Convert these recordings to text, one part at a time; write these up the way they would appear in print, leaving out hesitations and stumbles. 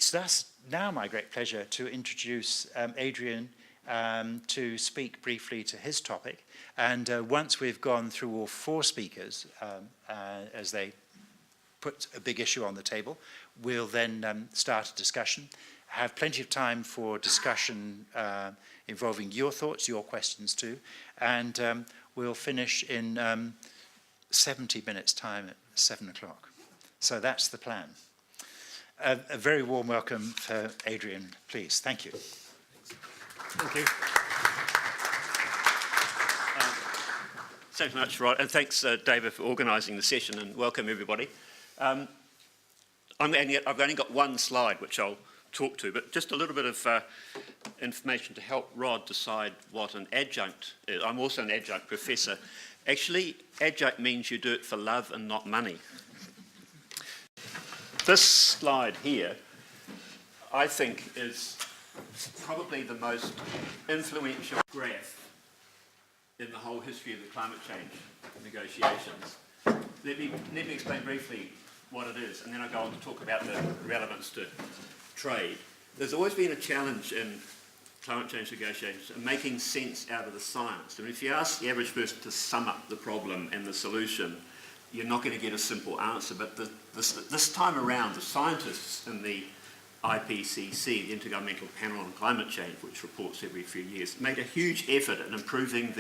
It's thus now my great pleasure to introduce Adrian to speak briefly to his topic. And once we've gone through all four speakers, as they put a big issue on the table, we'll then start a discussion, have plenty of time for discussion involving your thoughts, your questions too, and we'll finish in 70 minutes time at 7 o'clock. So that's the plan. A very warm welcome for Adrian, please. Thank you. Thank you. Thanks so much, Rod, and thanks, David, for organising the session, and welcome everybody. I've only got one slide which I'll talk to, but just a little bit of information to help Rod decide what an adjunct is. I'm also an adjunct professor. Actually, adjunct means you do it for love and not money. This slide here, I think, is probably the most influential graph in the whole history of the climate change negotiations. Let me explain briefly what it is, and then I'll go on to talk about the relevance to trade. There's always been a challenge in climate change negotiations in making sense out of the science. I mean, if you ask the average person to sum up the problem and the solution, you're not going to get a simple answer. But this time around, the scientists in the IPCC, the Intergovernmental Panel on Climate Change, which reports every few years, made a huge effort in improving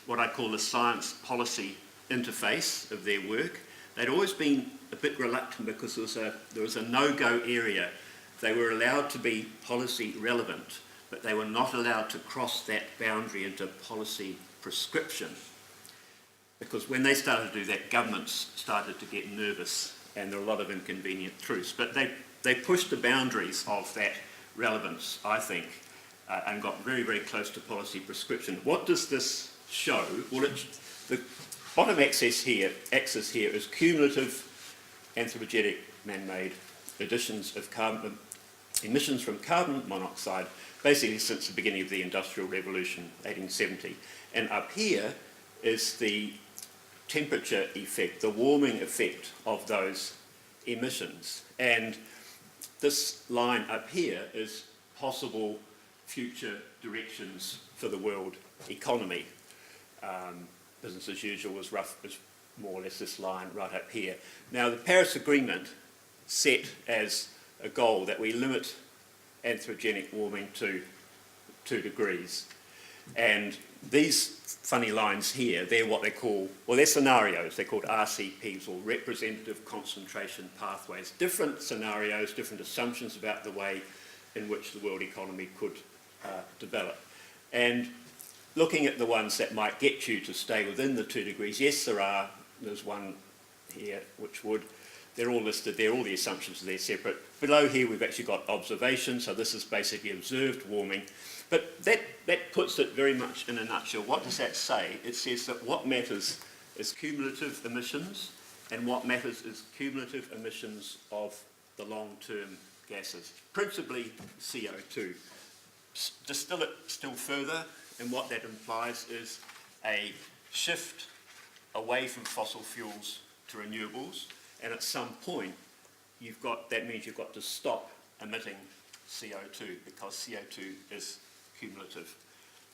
what I call the science policy interface of their work. They'd always been a bit reluctant because there was a no-go area. They were allowed to be policy relevant, but they were not allowed to cross that boundary into policy prescription. Because when they started to do that, governments started to get nervous, and there were a lot of inconvenient truths. But they pushed the boundaries of that relevance, I think, and got very, very close to policy prescription. What does this show? Well, the bottom axis here is cumulative anthropogenic man-made emissions from carbon monoxide, basically since the beginning of the Industrial Revolution, 1870. And up here is the temperature effect, the warming effect of those emissions. And this line up here is possible future directions for the world economy. Business as usual is more or less this line right up here. Now, the Paris Agreement set as a goal that we limit anthropogenic warming to 2 degrees. And these funny lines here, they're what they call, well, they're scenarios. They're called RCPs, or representative concentration pathways. Different scenarios, different assumptions about the way in which the world economy could develop. And looking at the ones that might get you to stay within the 2 degrees, yes, there's one here which would. They're all listed there, all the assumptions are there separate. Below here we've actually got observation, so this is basically observed warming. But that puts it very much in a nutshell. What does that say? It says that what matters is cumulative emissions, and what matters is cumulative emissions of the long-term gases, principally CO2. Distill it still further, and what that implies is a shift away from fossil fuels to renewables, and at some point that means you've got to stop emitting CO2, because CO2 is cumulative,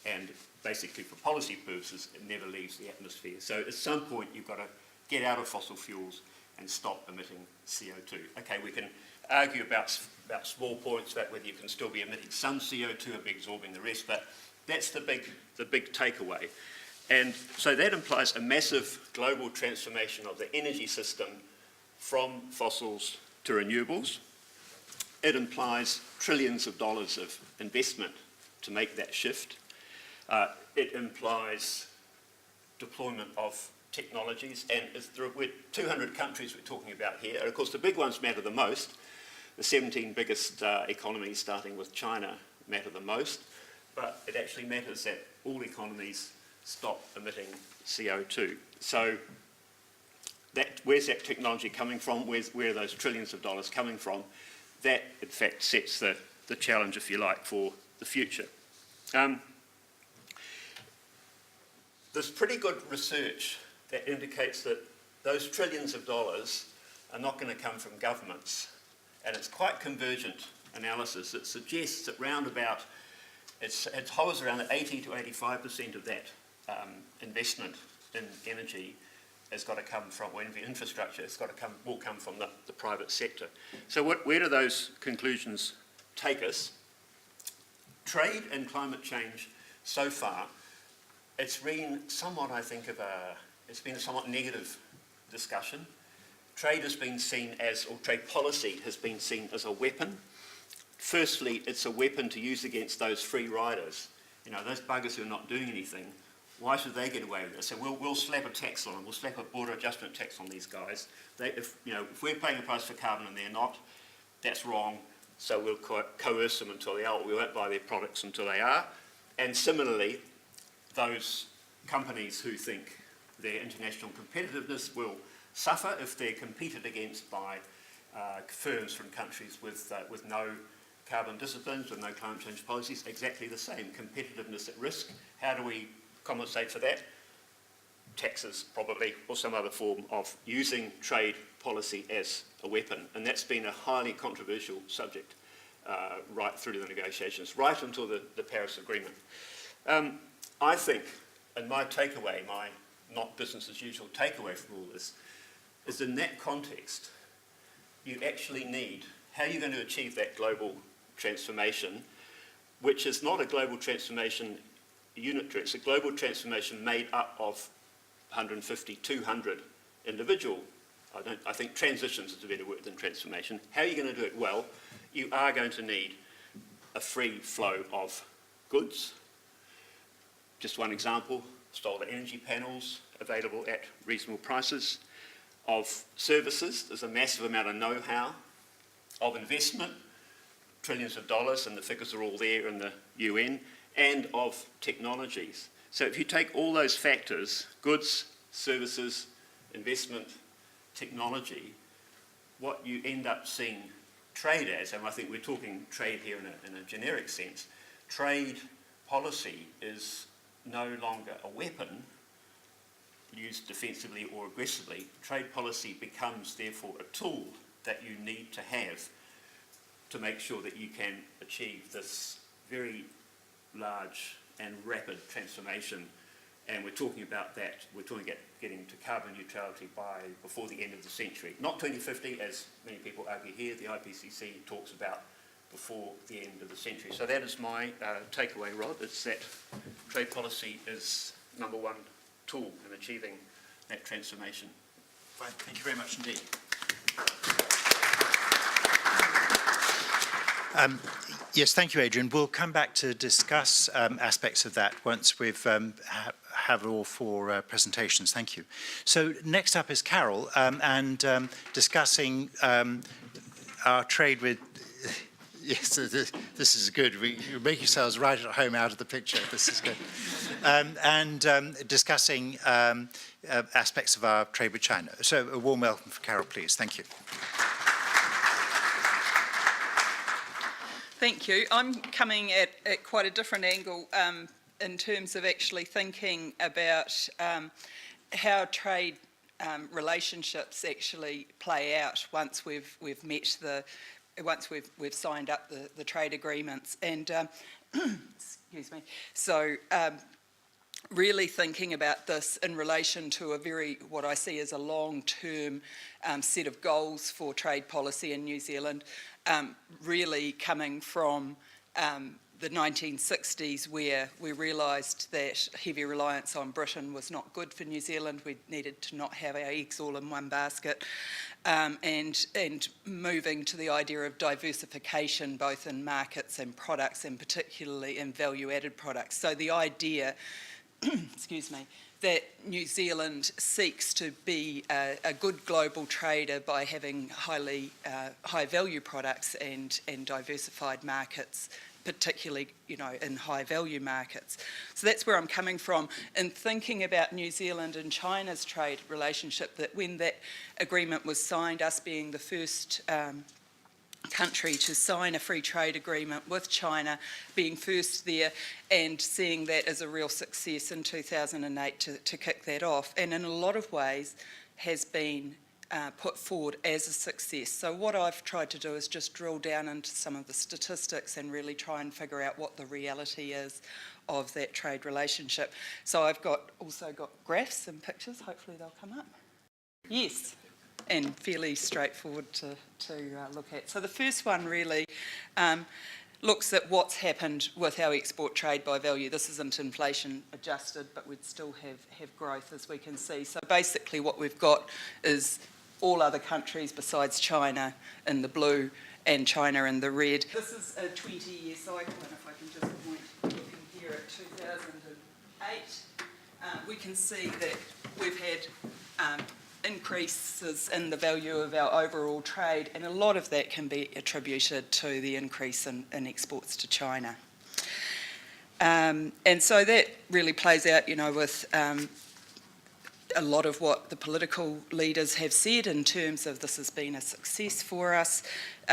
and basically for policy purposes it never leaves the atmosphere. So at some point you've got to get out of fossil fuels and stop emitting CO2. Okay, we can argue about small points, about whether you can still be emitting some CO2 or be absorbing the rest, but that's the big takeaway. And so that implies a massive global transformation of the energy system from fossils to renewables. It implies trillions of dollars of investment to make that shift. It implies deployment of technologies, and we're 200 countries we're talking about here. And of course, the big ones matter the most. The 17 biggest economies, starting with China, matter the most. But it actually matters that all economies stop emitting CO2. So where's that technology coming from? Where are those trillions of dollars coming from? That, in fact, sets the challenge, if you like, for the future. There's pretty good research that indicates that those trillions of dollars are not going to come from governments. and it's quite convergent analysis. It suggests that round about, it hovers around 80 to 85% of that investment in energy has got to come from, or infrastructure, will come from the private sector. So where do those conclusions take us? Trade and climate change so far, it's been somewhat, I think, it's been a somewhat negative discussion. Trade has been seen as, or trade policy has been seen as a weapon. Firstly, it's a weapon to use against those free riders. You know, those buggers who are not doing anything, why should they get away with it? So we'll slap a tax on them, we'll slap a border adjustment tax on these guys. If we're paying a price for carbon and they're not, that's wrong, so we'll coerce them until they are, or we won't buy their products until they are. And similarly, those companies who think their international competitiveness will suffer if they're competed against by firms from countries with no carbon disciplines, with no climate change policies, exactly the same. Competitiveness at risk. How do we compensate for that? Taxes, probably, or some other form of using trade policy as a weapon. And that's been a highly controversial subject right through to the negotiations, right until the Paris Agreement. I think, and my takeaway, my not business as usual takeaway from all this, is in that context, you actually need, how are you going to achieve that global transformation, which is not a global transformation unitary, it's a global transformation made up of 150, 200 individual, I think transitions is a better word than transformation. How are you going to do it? Well, you are going to need a free flow of goods. Just one example, solar energy panels available at reasonable prices. Of services, there's a massive amount of know-how. Of investment, trillions of dollars, and the figures are all there in the UN, and of technologies. So if you take all those factors, goods, services, investment, technology, what you end up seeing trade as, and I think we're talking trade here in a generic sense, trade policy is no longer a weapon used defensively or aggressively. Trade policy becomes therefore a tool that you need to have to make sure that you can achieve this very large and rapid transformation. And we're talking about that, we're talking about getting to carbon neutrality before the end of the century. Not 2050, as many people argue here, the IPCC talks about before the end of the century. So that is my takeaway, Rod. It's that trade policy is number one tool in achieving that transformation. Fine. Thank you very much indeed. Yes, thank you, Adrian. We'll come back to discuss aspects of that once we've have all four presentations. Thank you. So next up is Carol, and discussing our trade with. Yes, this is good. You make yourselves right at home out of the picture. This is good. And discussing aspects of our trade with China. So a warm welcome for Carol, please. Thank you. Thank you. I'm coming at quite a different angle in terms of actually thinking about how trade relationships actually play out once we've met once we've signed up the trade agreements. And excuse me. So really thinking about this in relation to what I see as a long-term set of goals for trade policy in New Zealand, really coming from the 1960s, where we realised that heavy reliance on Britain was not good for New Zealand. We needed to not have our eggs all in one basket, and moving to the idea of diversification, both in markets and products, and particularly in value-added products. So the idea, excuse me, that New Zealand seeks to be a good global trader by having high-value products and diversified markets, particularly, in high-value markets. So that's where I'm coming from in thinking about New Zealand and China's trade relationship, that when that agreement was signed, us being the first country to sign a free trade agreement with China, being first there and seeing that as a real success in 2008 to kick that off, and in a lot of ways has been put forward as a success. So what I've tried to do is just drill down into some of the statistics and really try and figure out what the reality is of that trade relationship. So I've also got graphs and pictures, hopefully they'll come up. Yes, and fairly straightforward to look at. So the first one really looks at what's happened with our export trade by value. This isn't inflation adjusted, but we'd still have growth, as we can see. So basically what we've got is all other countries besides China in the blue and China in the red. This is a 20-year cycle, and if I can just point looking here at 2008, we can see that we've had increases in the value of our overall trade, and a lot of that can be attributed to the increase in exports to China. And so that really plays out, with a lot of what the political leaders have said in terms of this has been a success for us,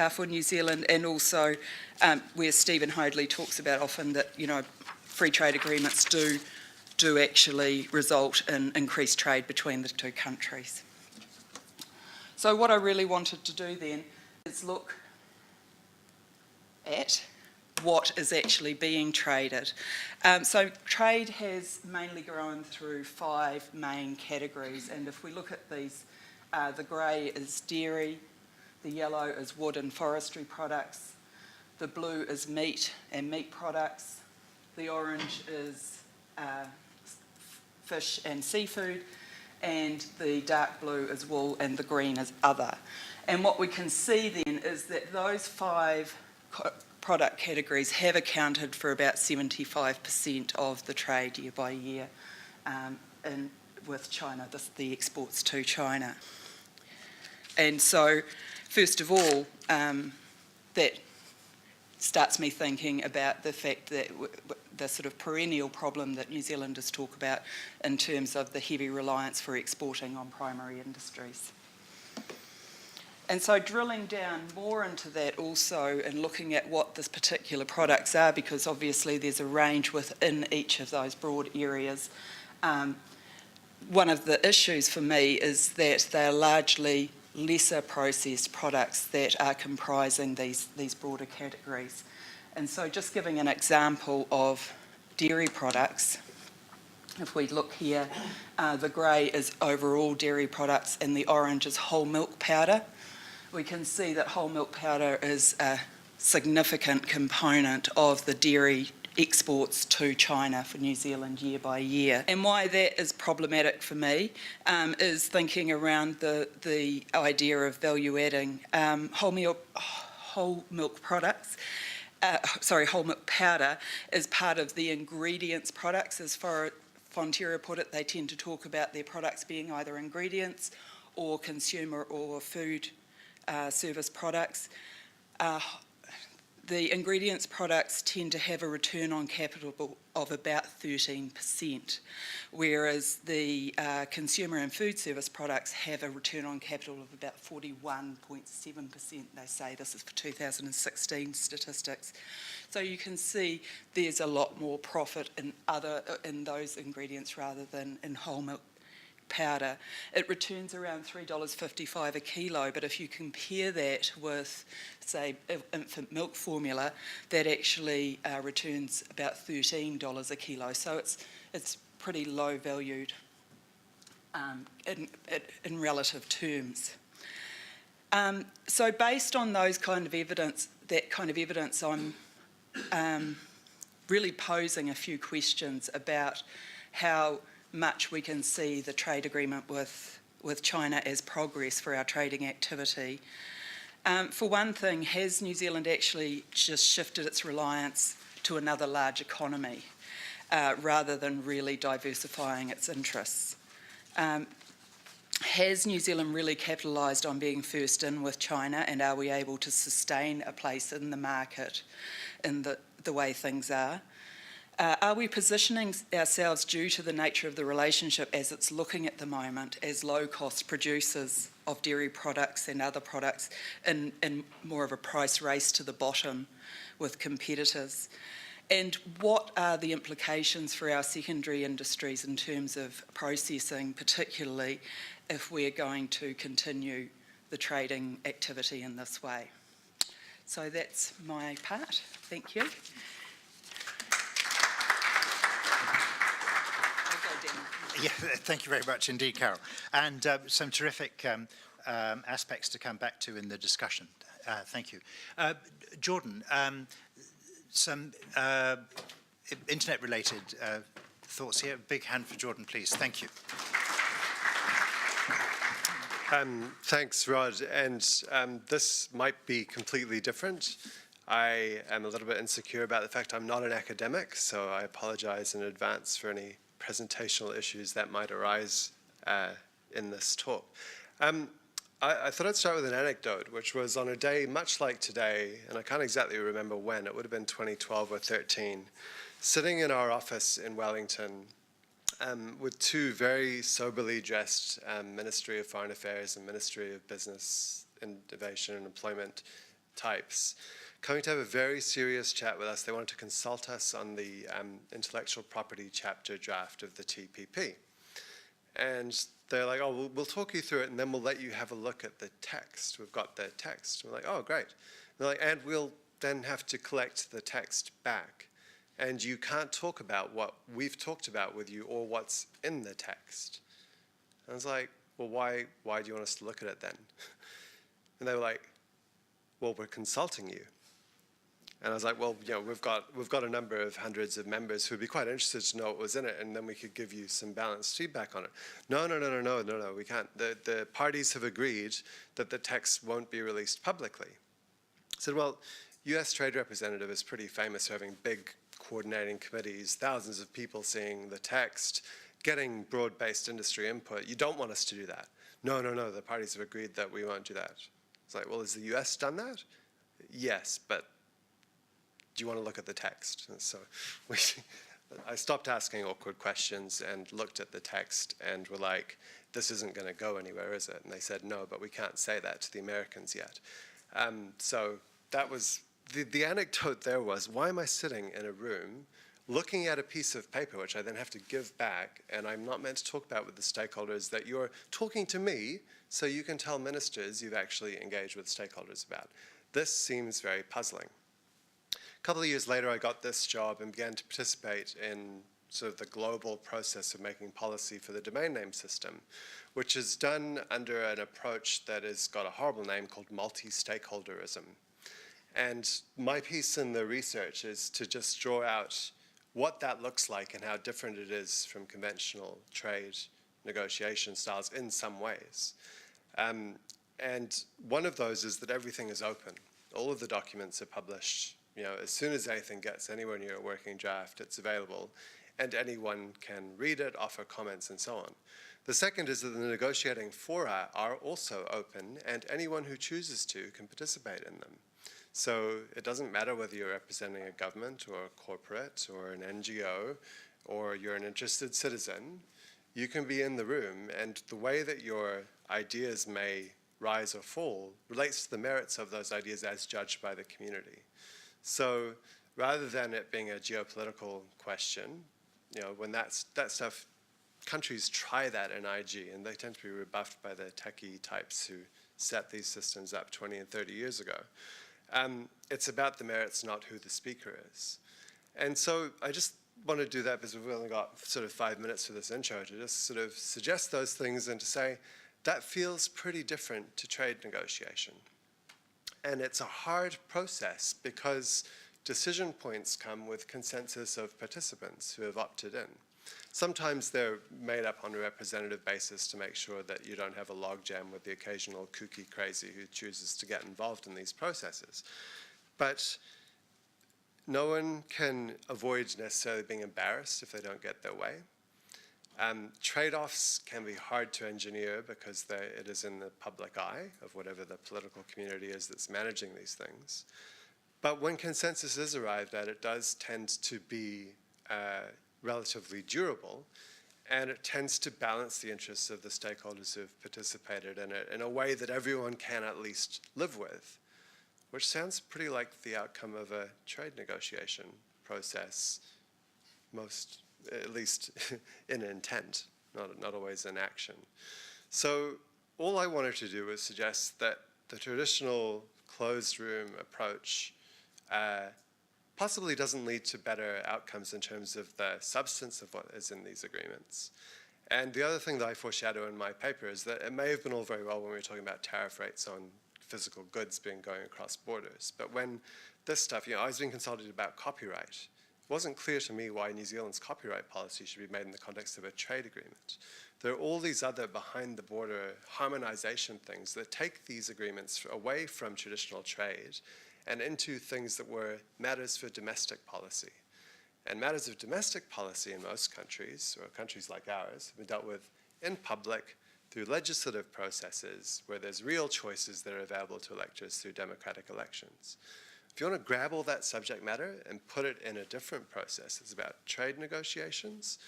for New Zealand, and also where Stephen Hoadley talks about often that, free trade agreements do actually result in increased trade between the two countries. So what I really wanted to do then is look at what is actually being traded. So trade has mainly grown through 5 main categories, and if we look at these, the grey is dairy, the yellow is wood and forestry products, the blue is meat and meat products, the orange is fish and seafood, and the dark blue is wool and the green is other. And what we can see then is that those 5 product categories have accounted for about 75% of the trade year by year with China, the exports to China. And so, first of all, that starts me thinking about the fact that the sort of perennial problem that New Zealanders talk about in terms of the heavy reliance for exporting on primary industries. And so drilling down more into that also and looking at what the particular products are, because obviously there's a range within each of those broad areas. One of the issues for me is that they're largely lesser processed products that are comprising these broader categories. And so just giving an example of dairy products, if we look here, the grey is overall dairy products and the orange is whole milk powder. We can see that whole milk powder is a significant component of the dairy exports to China for New Zealand year by year. And why that is problematic for me is thinking around the idea of value adding. Whole milk powder is part of the ingredients products. As Fonterra put it, they tend to talk about their products being either ingredients or consumer or food service products. The ingredients products tend to have a return on capital of about 13%, whereas the consumer and food service products have a return on capital of about 41.7%, they say. This is for 2016 statistics. So you can see there's a lot more profit in those ingredients rather than in whole milk powder. It returns around $3.55 a kilo, but if you compare that with, say, infant milk formula, that actually returns about $13 a kilo. So it's pretty low valued in relative terms. So based on those kind of evidence, I'm really posing a few questions about how much we can see the trade agreement with China as progress for our trading activity. For one thing, has New Zealand actually just shifted its reliance to another large economy rather than really diversifying its interests? Has New Zealand really capitalised on being first in with China, and are we able to sustain a place in the market in the way things are? Are we positioning ourselves, due to the nature of the relationship as it's looking at the moment, as low-cost producers of dairy products and other products in more of a price race to the bottom with competitors? And what are the implications for our secondary industries in terms of processing, particularly if we're going to continue the trading activity in this way? So that's my part. Thank you. Yeah, thank you very much indeed, Carol. And some terrific aspects to come back to in the discussion. Thank you. Jordan, some internet-related thoughts here. Big hand for Jordan, please. Thank you. Thanks, Rod. And this might be completely different. I am a little bit insecure about the fact I'm not an academic, so I apologize in advance for any presentational issues that might arise in this talk. I thought I'd start with an anecdote, which was on a day much like today, and I can't exactly remember when, it would have been 2012 or 13, sitting in our office in Wellington with two very soberly dressed Ministry of Foreign Affairs and Ministry of Business, Innovation and Employment types, coming to have a very serious chat with us. They wanted to consult us on the intellectual property chapter draft of the TPP. And they're like, oh, we'll talk you through it, and then we'll let you have a look at the text. We've got the text. We're like, oh, great. And they're like, and we'll then have to collect the text back. And you can't talk about what we've talked about with you or what's in the text. And I was like, well, why do you want us to look at it then? And they were like, well, we're consulting you. And I was like, well, you know, we've got a number of hundreds of members who would be quite interested to know what was in it, and then we could give you some balanced feedback on it. No, we can't. The parties have agreed that the text won't be released publicly. I said, well, US Trade Representative is pretty famous for having big coordinating committees, thousands of people seeing the text, getting broad-based industry input. You don't want us to do that. No, the parties have agreed that we won't do that. It's like, well, has the US done that? Yes, but do you want to look at the text? And so I stopped asking awkward questions and looked at the text and were like, this isn't going to go anywhere, is it? And they said, no, but we can't say that to the Americans yet. So that was, the anecdote there was, why am I sitting in a room looking at a piece of paper, which I then have to give back, and I'm not meant to talk about with the stakeholders, that you're talking to me so you can tell ministers you've actually engaged with stakeholders about. This seems very puzzling. A couple of years later, I got this job and began to participate in sort of the global process of making policy for the domain name system, which is done under an approach that has got a horrible name called multi-stakeholderism. And my piece in the research is to just draw out what that looks like and how different it is from conventional trade negotiation styles in some ways. And one of those is that everything is open. All of the documents are published. You know, as soon as anything gets anywhere near a working draft, it's available, and anyone can read it, offer comments, and so on. The second is that the negotiating fora are also open, and anyone who chooses to can participate in them. So it doesn't matter whether you're representing a government or a corporate or an NGO or you're an interested citizen, you can be in the room, and the way that your ideas may rise or fall relates to the merits of those ideas as judged by the community. So rather than it being a geopolitical question, you know, when that stuff, countries try that in IG, and they tend to be rebuffed by the techie types who set these systems up 20 and 30 years ago. It's about the merits, not who the speaker is. And so I just want to do that because we've only got sort of 5 minutes for this intro to just sort of suggest those things and to say that feels pretty different to trade negotiation. And it's a hard process because decision points come with consensus of participants who have opted in. Sometimes they're made up on a representative basis to make sure that you don't have a logjam with the occasional kooky crazy who chooses to get involved in these processes. But no one can avoid necessarily being embarrassed if they don't get their way. Trade-offs can be hard to engineer because it is in the public eye of whatever the political community is that's managing these things. But when consensus is arrived at, it does tend to be relatively durable, and it tends to balance the interests of the stakeholders who have participated in it in a way that everyone can at least live with, which sounds pretty like the outcome of a trade negotiation process, at least in intent, not always in action. So all I wanted to do was suggest that the traditional closed room approach possibly doesn't lead to better outcomes in terms of the substance of what is in these agreements. And the other thing that I foreshadow in my paper is that it may have been all very well when we were talking about tariff rates on physical goods going across borders. But when this stuff, I was being consulted about copyright. It wasn't clear to me why New Zealand's copyright policy should be made in the context of a trade agreement. There are all these other behind-the-border harmonization things that take these agreements away from traditional trade and into things that were matters for domestic policy. And matters of domestic policy in most countries, or countries like ours, have been dealt with in public through legislative processes where there's real choices that are available to electors through democratic elections. If you want to grab all that subject matter and put it in a different process, it's about trade negotiations,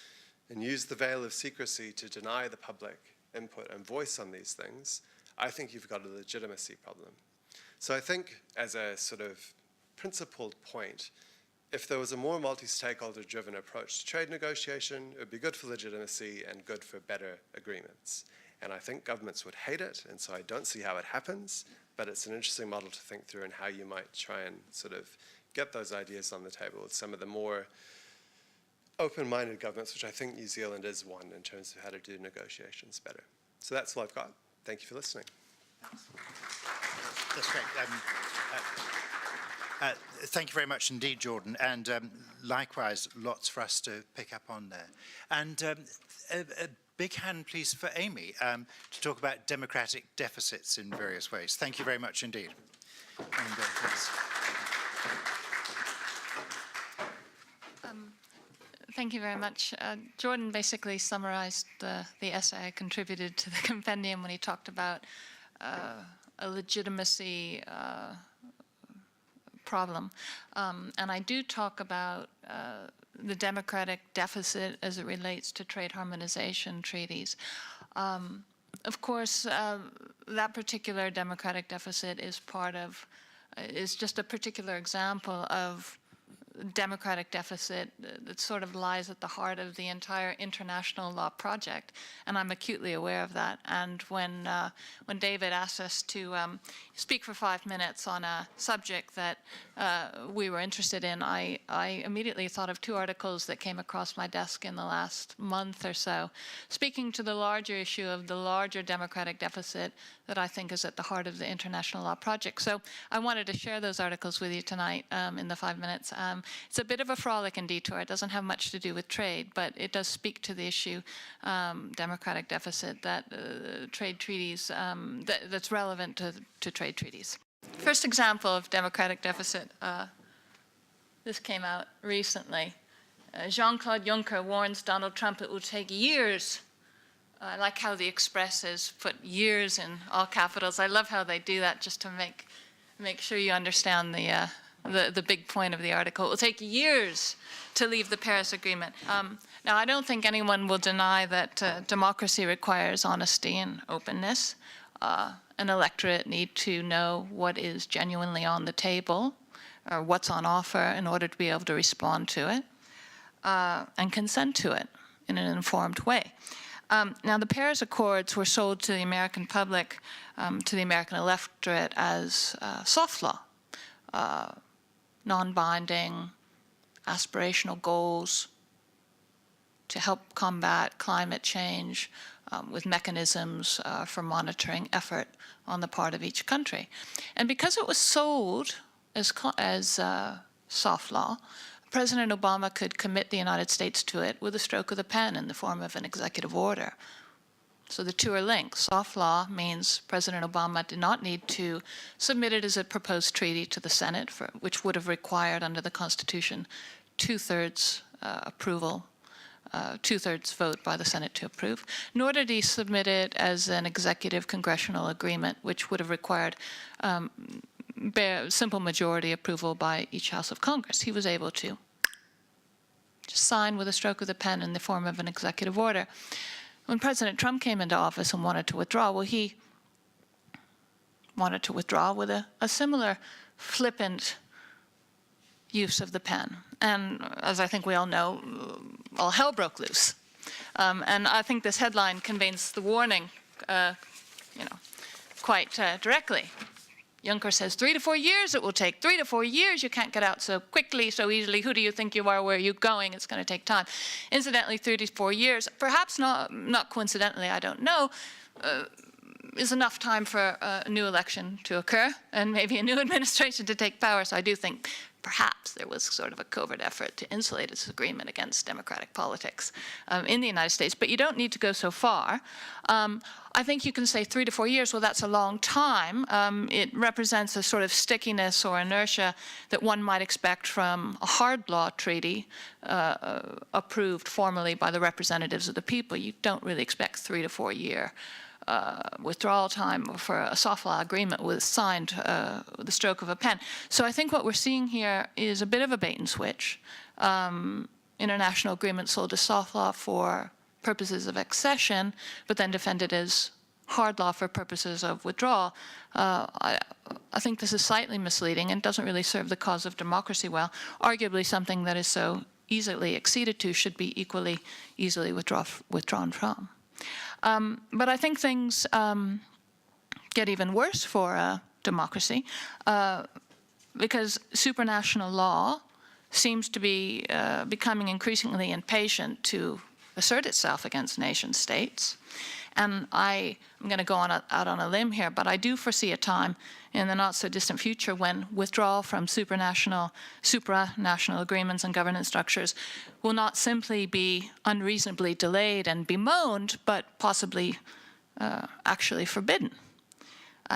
and use the veil of secrecy to deny the public input and voice on these things, I think you've got a legitimacy problem. So I think as a sort of principled point, if there was a more multi-stakeholder driven approach to trade negotiation, it would be good for legitimacy and good for better agreements. And I think governments would hate it, and so I don't see how it happens, but it's an interesting model to think through and how you might try and sort of get those ideas on the table with some of the more open-minded governments, which I think New Zealand is one in terms of how to do negotiations better. So that's all I've got. Thank you for listening. That's great. Thank you very much indeed, Jordan, and likewise, lots for us to pick up on there. And a big hand, please, for Amy to talk about democratic deficits in various ways. Thank you very much indeed. And, Thank you very much. Jordan basically summarized the essay I contributed to the compendium when he talked about a legitimacy problem. And I do talk about the democratic deficit as it relates to trade harmonization treaties. Of course, that particular democratic deficit is just a particular example of democratic deficit that sort of lies at the heart of the entire international law project, and I'm acutely aware of that. And when David asked us to speak for 5 minutes on a subject that we were interested in, I immediately thought of 2 articles that came across my desk in the last month or so, speaking to the larger issue of the larger democratic deficit that I think is at the heart of the international law project. So I wanted to share those articles with you tonight in the 5 minutes. It's a bit of a frolic and detour. It doesn't have much to do with trade, but it does speak to the issue, democratic deficit, that trade treaties, that's relevant to trade treaties. First example of democratic deficit, this came out recently. Jean-Claude Juncker warns Donald Trump it will take years. I like how the Express has put years in all capitals. I love how they do that just to make sure you understand the big point of the article. It will take years to leave the Paris Agreement. Now, I don't think anyone will deny that democracy requires honesty and openness. An electorate need to know what is genuinely on the table or what's on offer in order to be able to respond to it and consent to it in an informed way. Now, the Paris Accords were sold to the American public, to the American electorate as soft law. Non-binding, aspirational goals to help combat climate change with mechanisms for monitoring effort on the part of each country. And because it was sold as soft law, President Obama could commit the United States to it with a stroke of the pen in the form of an executive order. So the 2 are linked. Soft law means President Obama did not need to submit it as a proposed treaty to the Senate, which would have required under the Constitution 2/3 approval, 2/3 vote by the Senate to approve, nor did he submit it as an executive congressional agreement, which would have required simple majority approval by each House of Congress. He was able to just sign with a stroke of the pen in the form of an executive order. When President Trump came into office and wanted to withdraw, well, he wanted to withdraw with a similar flippant use of the pen. And as I think we all know, all hell broke loose. And I think this headline conveys the warning, quite directly. Juncker says 3 to 4 years it will take. 3 to 4 years, you can't get out so quickly, so easily. Who do you think you are? Where are you going? It's going to take time. Incidentally, 3 to 4 years, perhaps not coincidentally, I don't know, is enough time for a new election to occur and maybe a new administration to take power. So I do think perhaps there was sort of a covert effort to insulate this agreement against democratic politics in the United States. But you don't need to go so far. I think you can say 3 to 4 years, well, that's a long time. It represents a sort of stickiness or inertia that one might expect from a hard law treaty approved formally by the representatives of the people. You don't really expect 3 to 4 year withdrawal time for a soft law agreement was signed with the stroke of a pen. So I think what we're seeing here is a bit of a bait and switch. International agreement sold as soft law for purposes of accession, but then defended as hard law for purposes of withdrawal. I think this is slightly misleading and doesn't really serve the cause of democracy well. Arguably something that is so easily acceded to should be equally easily withdrawn from. But I think things get even worse for democracy because supranational law seems to be becoming increasingly impatient to assert itself against nation states. And I'm going to go out on a limb here, but I do foresee a time in the not-so-distant future when withdrawal from supranational agreements and governance structures will not simply be unreasonably delayed and bemoaned, but possibly actually forbidden.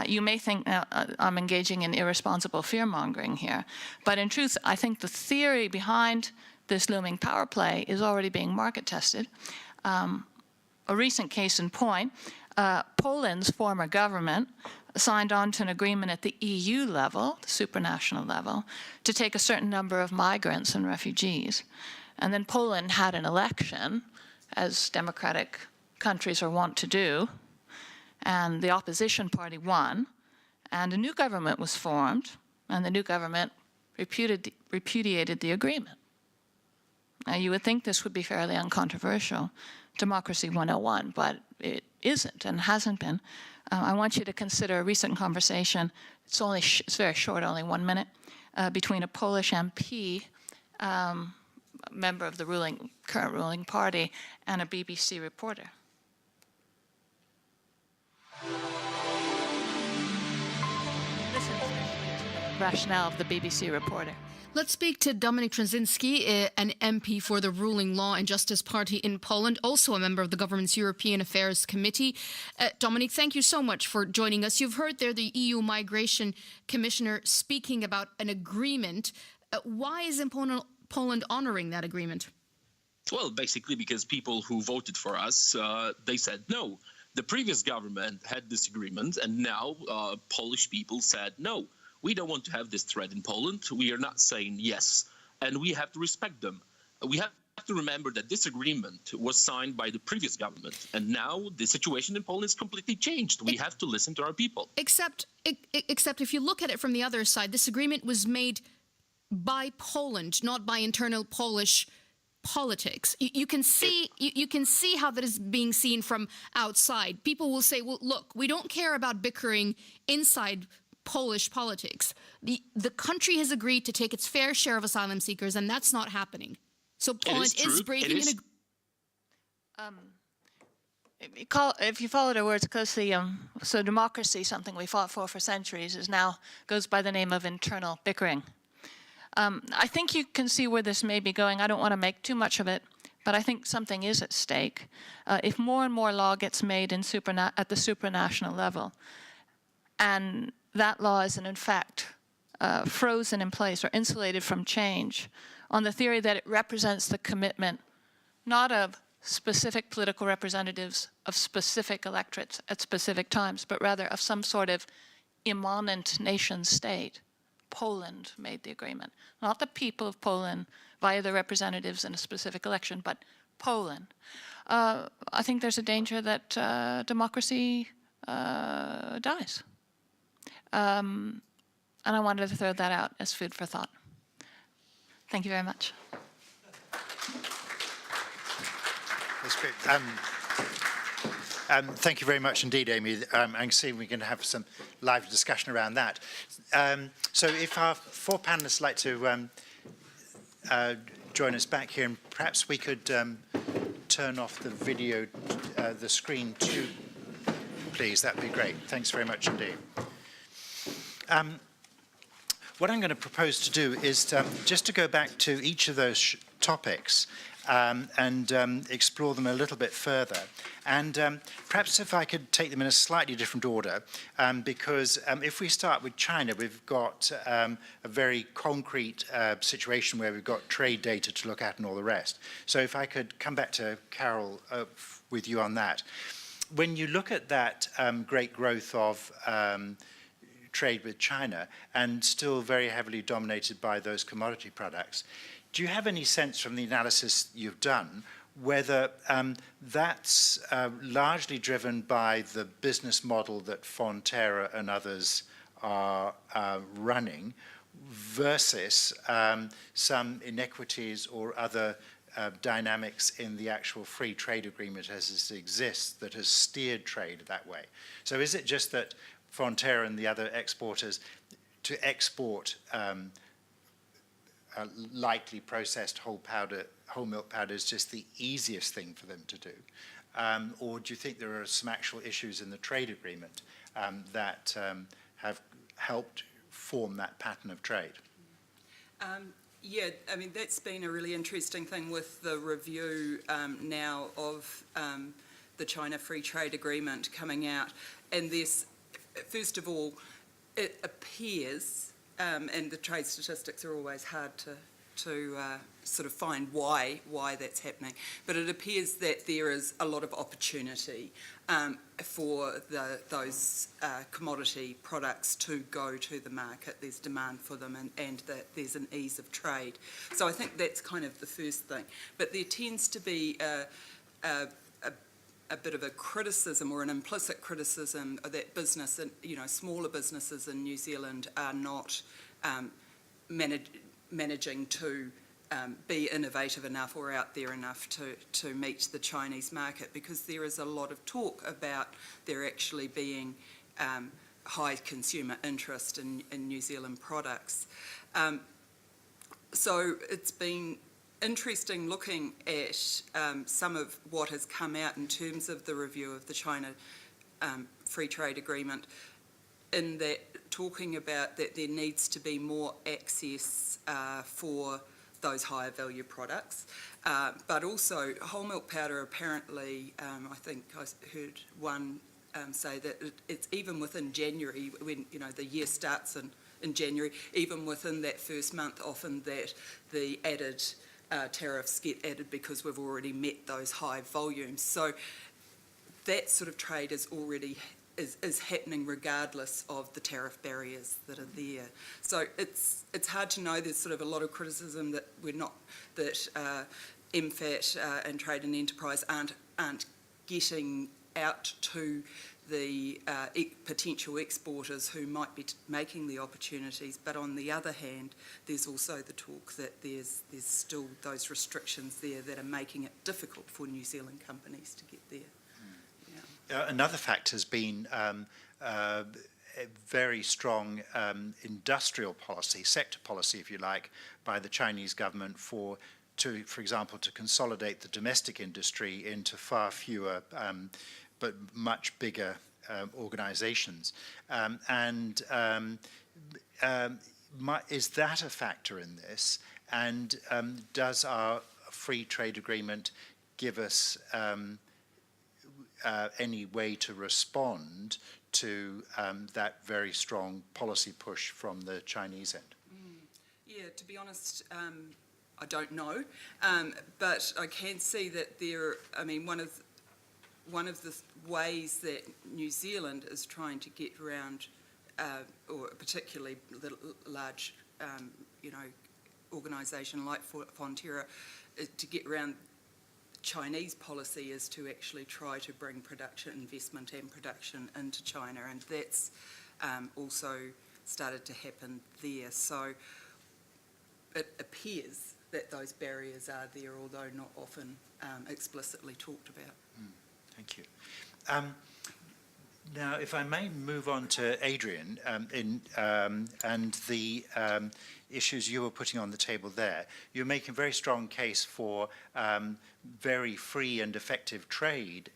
You may think I'm engaging in irresponsible fear-mongering here, but in truth, I think the theory behind this looming power play is already being market-tested. A recent case in point, Poland's former government signed on to an agreement at the EU level, the supranational level, to take a certain number of migrants and refugees. And then Poland had an election, as democratic countries are wont to do, and the opposition party won, and a new government was formed, and the new government repudiated the agreement. Now, you would think this would be fairly uncontroversial, Democracy 101, but it isn't and hasn't been. I want you to consider a recent conversation. It's very short, only 1 minute, between a Polish MP, member of the current ruling party, and a BBC reporter. Listen to the rationale of the BBC reporter. Let's speak to Dominik Trzynski, an MP for the ruling Law and Justice Party in Poland, also a member of the government's European Affairs Committee. Dominik, thank you so much for joining us. You've heard there the EU Migration Commissioner speaking about an agreement. Why is Poland honouring that agreement? Well, basically because people who voted for us, they said no. The previous government had this agreement, and now Polish people said no. We don't want to have this threat in Poland. We are not saying yes, and we have to respect them. We have to remember that this agreement was signed by the previous government, and now the situation in Poland is completely changed. We have to listen to our people. Except if you look at it from the other side, this agreement was made by Poland, not by internal Polish politics. You can see how that is being seen from outside. People will say, well, look, we don't care about bickering inside Polish politics. The country has agreed to take its fair share of asylum seekers, and that's not happening. So Poland is breaking an agreement. If you followed our words closely, so democracy, something we fought for centuries, goes by the name of internal bickering. I think you can see where this may be going. I don't want to make too much of it, but I think something is at stake. If more and more law gets made at the supranational level, and that law is in fact frozen in place or insulated from change on the theory that it represents the commitment not of specific political representatives of specific electorates at specific times, but rather of some sort of immanent nation state. Poland made the agreement. Not the people of Poland via their representatives in a specific election, but Poland. I think there's a danger that democracy dies. And I wanted to throw that out as food for thought. Thank you very much. That's great. Thank you very much indeed, Amy. I can see we're going to have some lively discussion around that. So if our four panelists like to join us back here, and perhaps we could turn off the video, the screen too, please. That'd be great. Thanks very much indeed. What I'm going to propose to do is just to go back to each of those topics and explore them a little bit further. And perhaps if I could take them in a slightly different order, because if we start with China, we've got a very concrete situation where we've got trade data to look at and all the rest. So if I could come back to Carol with you on that. When you look at that great growth of trade with China and still very heavily dominated by those commodity products, do you have any sense from the analysis you've done whether that's largely driven by the business model that Fonterra and others are running versus some inequities or other dynamics in the actual free trade agreement as it exists that has steered trade that way? So is it just that Fonterra and the other exporters to export lightly processed whole milk powder is just the easiest thing for them to do? Or do you think there are some actual issues in the trade agreement that have helped form that pattern of trade? Yeah, I mean, that's been a really interesting thing with the review now of the China Free Trade Agreement coming out. And there's, first of all, it appears, and the trade statistics are always hard to sort of find why that's happening, but it appears that there is a lot of opportunity for those commodity products to go to the market. There's demand for them, and that there's an ease of trade. So I think that's kind of the first thing. But there tends to be a bit of a criticism or an implicit criticism that business, and smaller businesses in New Zealand are not managing to be innovative enough or out there enough to meet the Chinese market, because there is a lot of talk about there actually being high consumer interest in New Zealand products. So it's been interesting looking at some of what has come out in terms of the review of the China Free Trade Agreement, in that talking about that there needs to be more access for those higher value products, but also whole milk powder apparently, I think I heard one say that it's even within January, when the year starts in January, even within that first month, often that the added tariffs get added because we've already met those high volumes. So that sort of trade is already is happening regardless of the tariff barriers that are there. So it's hard to know. There's sort of a lot of criticism that MFAT and Trade and Enterprise aren't getting out to the potential exporters who might be making the opportunities, but on the other hand, there's also the talk that there's still those restrictions there that are making it difficult for New Zealand companies to get there. Another fact has been a very strong industrial policy, sector policy, if you like, by the Chinese government for example, to consolidate the domestic industry into far fewer but much bigger organizations. Is that a factor in this? And does our free trade agreement give us any way to respond to that very strong policy push from the Chinese end? Yeah, to be honest, I don't know, but I can see that one of the ways that New Zealand is trying to get around, or particularly the large, organisation like Fonterra, to get around Chinese policy is to actually try to bring investment and production into China, and that's also started to happen there. So it appears that those barriers are there, although not often explicitly talked about. Thank you. Now, if I may move on to Adrian and the issues you were putting on the table there. You're making a very strong case for very free and effective trade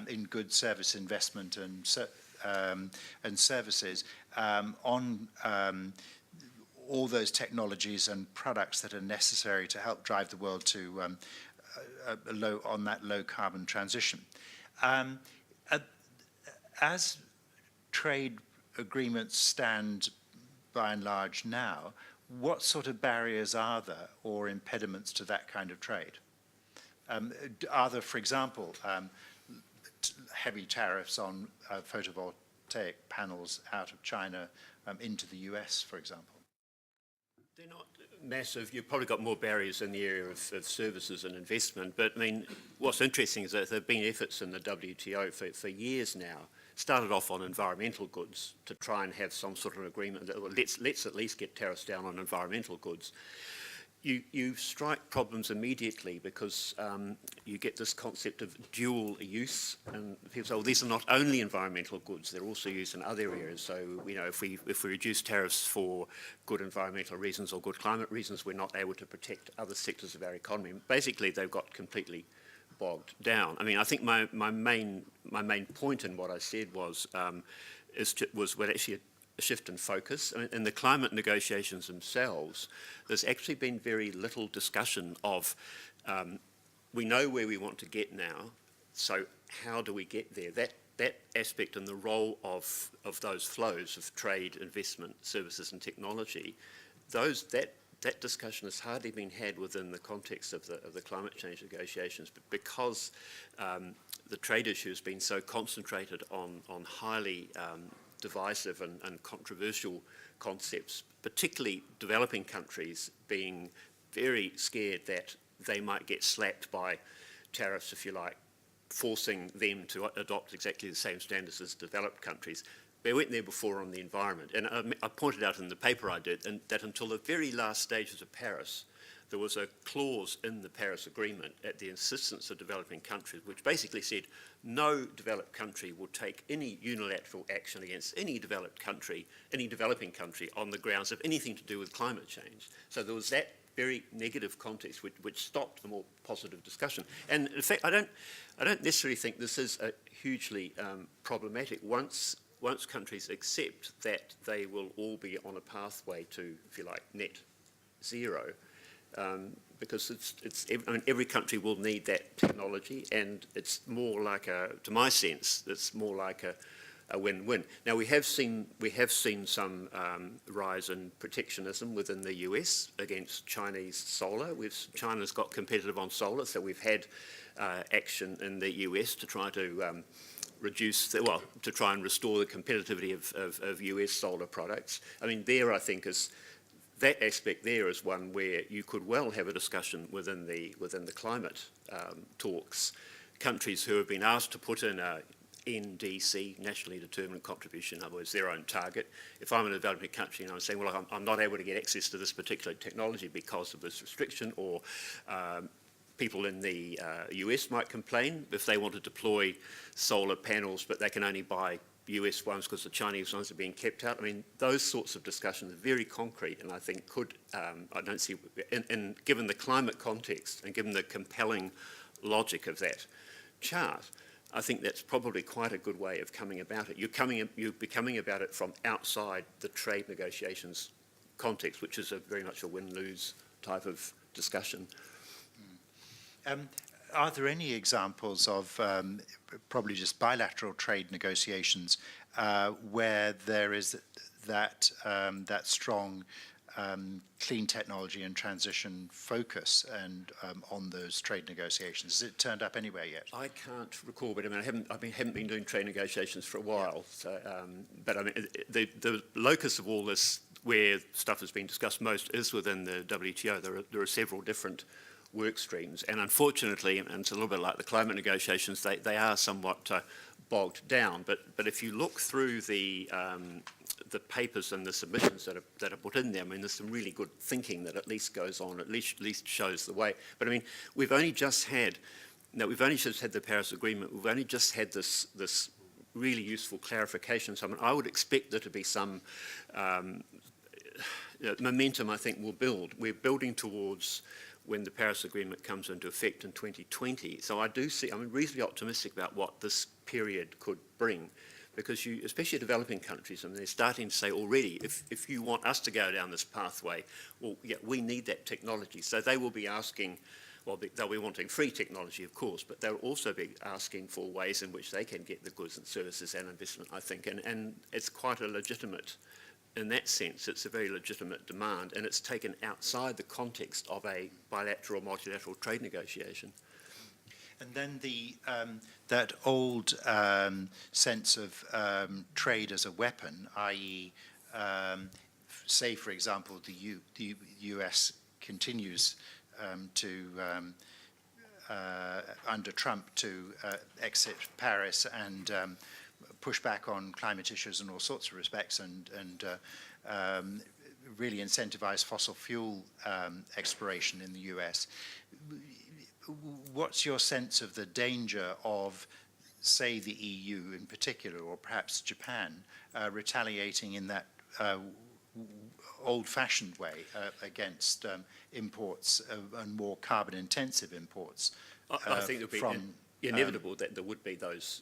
in goods, service, investment, and services on all those technologies and products that are necessary to help drive the world to that low carbon transition. As trade agreements stand by and large now, what sort of barriers are there or impediments to that kind of trade? Are there, for example, heavy tariffs on photovoltaic panels out of China into the US, for example? They're not massive. You've probably got more barriers in the area of services and investment. But I mean, what's interesting is that there have been efforts in the WTO for years now, started off on environmental goods to try and have some sort of agreement that, well, let's at least get tariffs down on environmental goods. You strike problems immediately because you get this concept of dual use, and people say, well, these are not only environmental goods, they're also used in other areas. So, you know, if we reduce tariffs for good environmental reasons or good climate reasons, we're not able to protect other sectors of our economy. Basically, they've got completely bogged down. I mean, I think my main point in what I said was actually a shift in focus. I mean, in the climate negotiations themselves, there's actually been very little discussion of, we know where we want to get now, so how do we get there? That aspect and the role of those flows of trade, investment, services and technology, that discussion has hardly been had within the context of the climate change negotiations, but because the trade issue has been so concentrated on highly divisive and controversial concepts, particularly developing countries being very scared that they might get slapped by tariffs, if you like, forcing them to adopt exactly the same standards as developed countries. We went there before on the environment, and I pointed out in the paper I did that until the very last stages of Paris, there was a clause in the Paris Agreement at the insistence of developing countries which basically said no developed country will take any unilateral action against any developing country on the grounds of anything to do with climate change. So there was that very negative context which stopped the more positive discussion. And in fact, I don't necessarily think this is hugely problematic once countries accept that they will all be on a pathway to, if you like, net zero. Because I mean, every country will need that technology, and it's more like to my sense, it's more like a win-win. Now we have seen some rise in protectionism within the US against Chinese solar. China's got competitive on solar, so we've had action in the US to try to to try and restore the competitivity of US solar products. I mean, I think that aspect there is one where you could well have a discussion within the climate talks. Countries who have been asked to put in a NDC, nationally determined contribution, in other words, their own target. If I'm in a developing country and I'm saying, well, I'm not able to get access to this particular technology because of this restriction, or people in the US might complain if they want to deploy solar panels, but they can only buy US ones because the Chinese ones are being kept out. I mean, those sorts of discussions are very concrete, and I think I don't see, and given the climate context and given the compelling logic of that chart, I think that's probably quite a good way of coming about it. You're becoming about it from outside the trade negotiations context, which is very much a win-lose type of discussion. Are there any examples of probably just bilateral trade negotiations where there is that strong clean technology and transition focus and on those trade negotiations? Has it turned up anywhere yet? I can't recall, but I mean, I haven't been doing trade negotiations for a while. So, but I mean, the locus of all this, where stuff has been discussed most, is within the WTO. There are several different work streams, and unfortunately, and it's a little bit like the climate negotiations, they are somewhat bogged down. But if you look through the the papers and the submissions that are put in there. I mean, there's some really good thinking that at least goes on, at least shows the way. But I mean, we've only just had the Paris Agreement. We've only just had this really useful clarification. So I mean, I would expect there to be some momentum. I think will build. We're building towards when the Paris Agreement comes into effect in 2020. So I'm reasonably optimistic about what this period could bring, because especially developing countries, I mean, they're starting to say already, if you want us to go down this pathway, well, yeah, we need that technology. So they will be asking, well, they'll be wanting free technology, of course, but they'll also be asking for ways in which they can get the goods and services and investment, I think, and it's quite a legitimate, in that sense, it's a very legitimate demand, and it's taken outside the context of a bilateral, multilateral trade negotiation. And then that old sense of trade as a weapon, i.e., say, for example, the US continues under Trump to exit Paris and push back on climate issues in all sorts of respects and really incentivize fossil fuel exploration in the US. What's your sense of the danger of, say, the EU in particular, or perhaps Japan, retaliating in that old-fashioned way against imports and more carbon-intensive imports? I think it would be inevitable that there would be those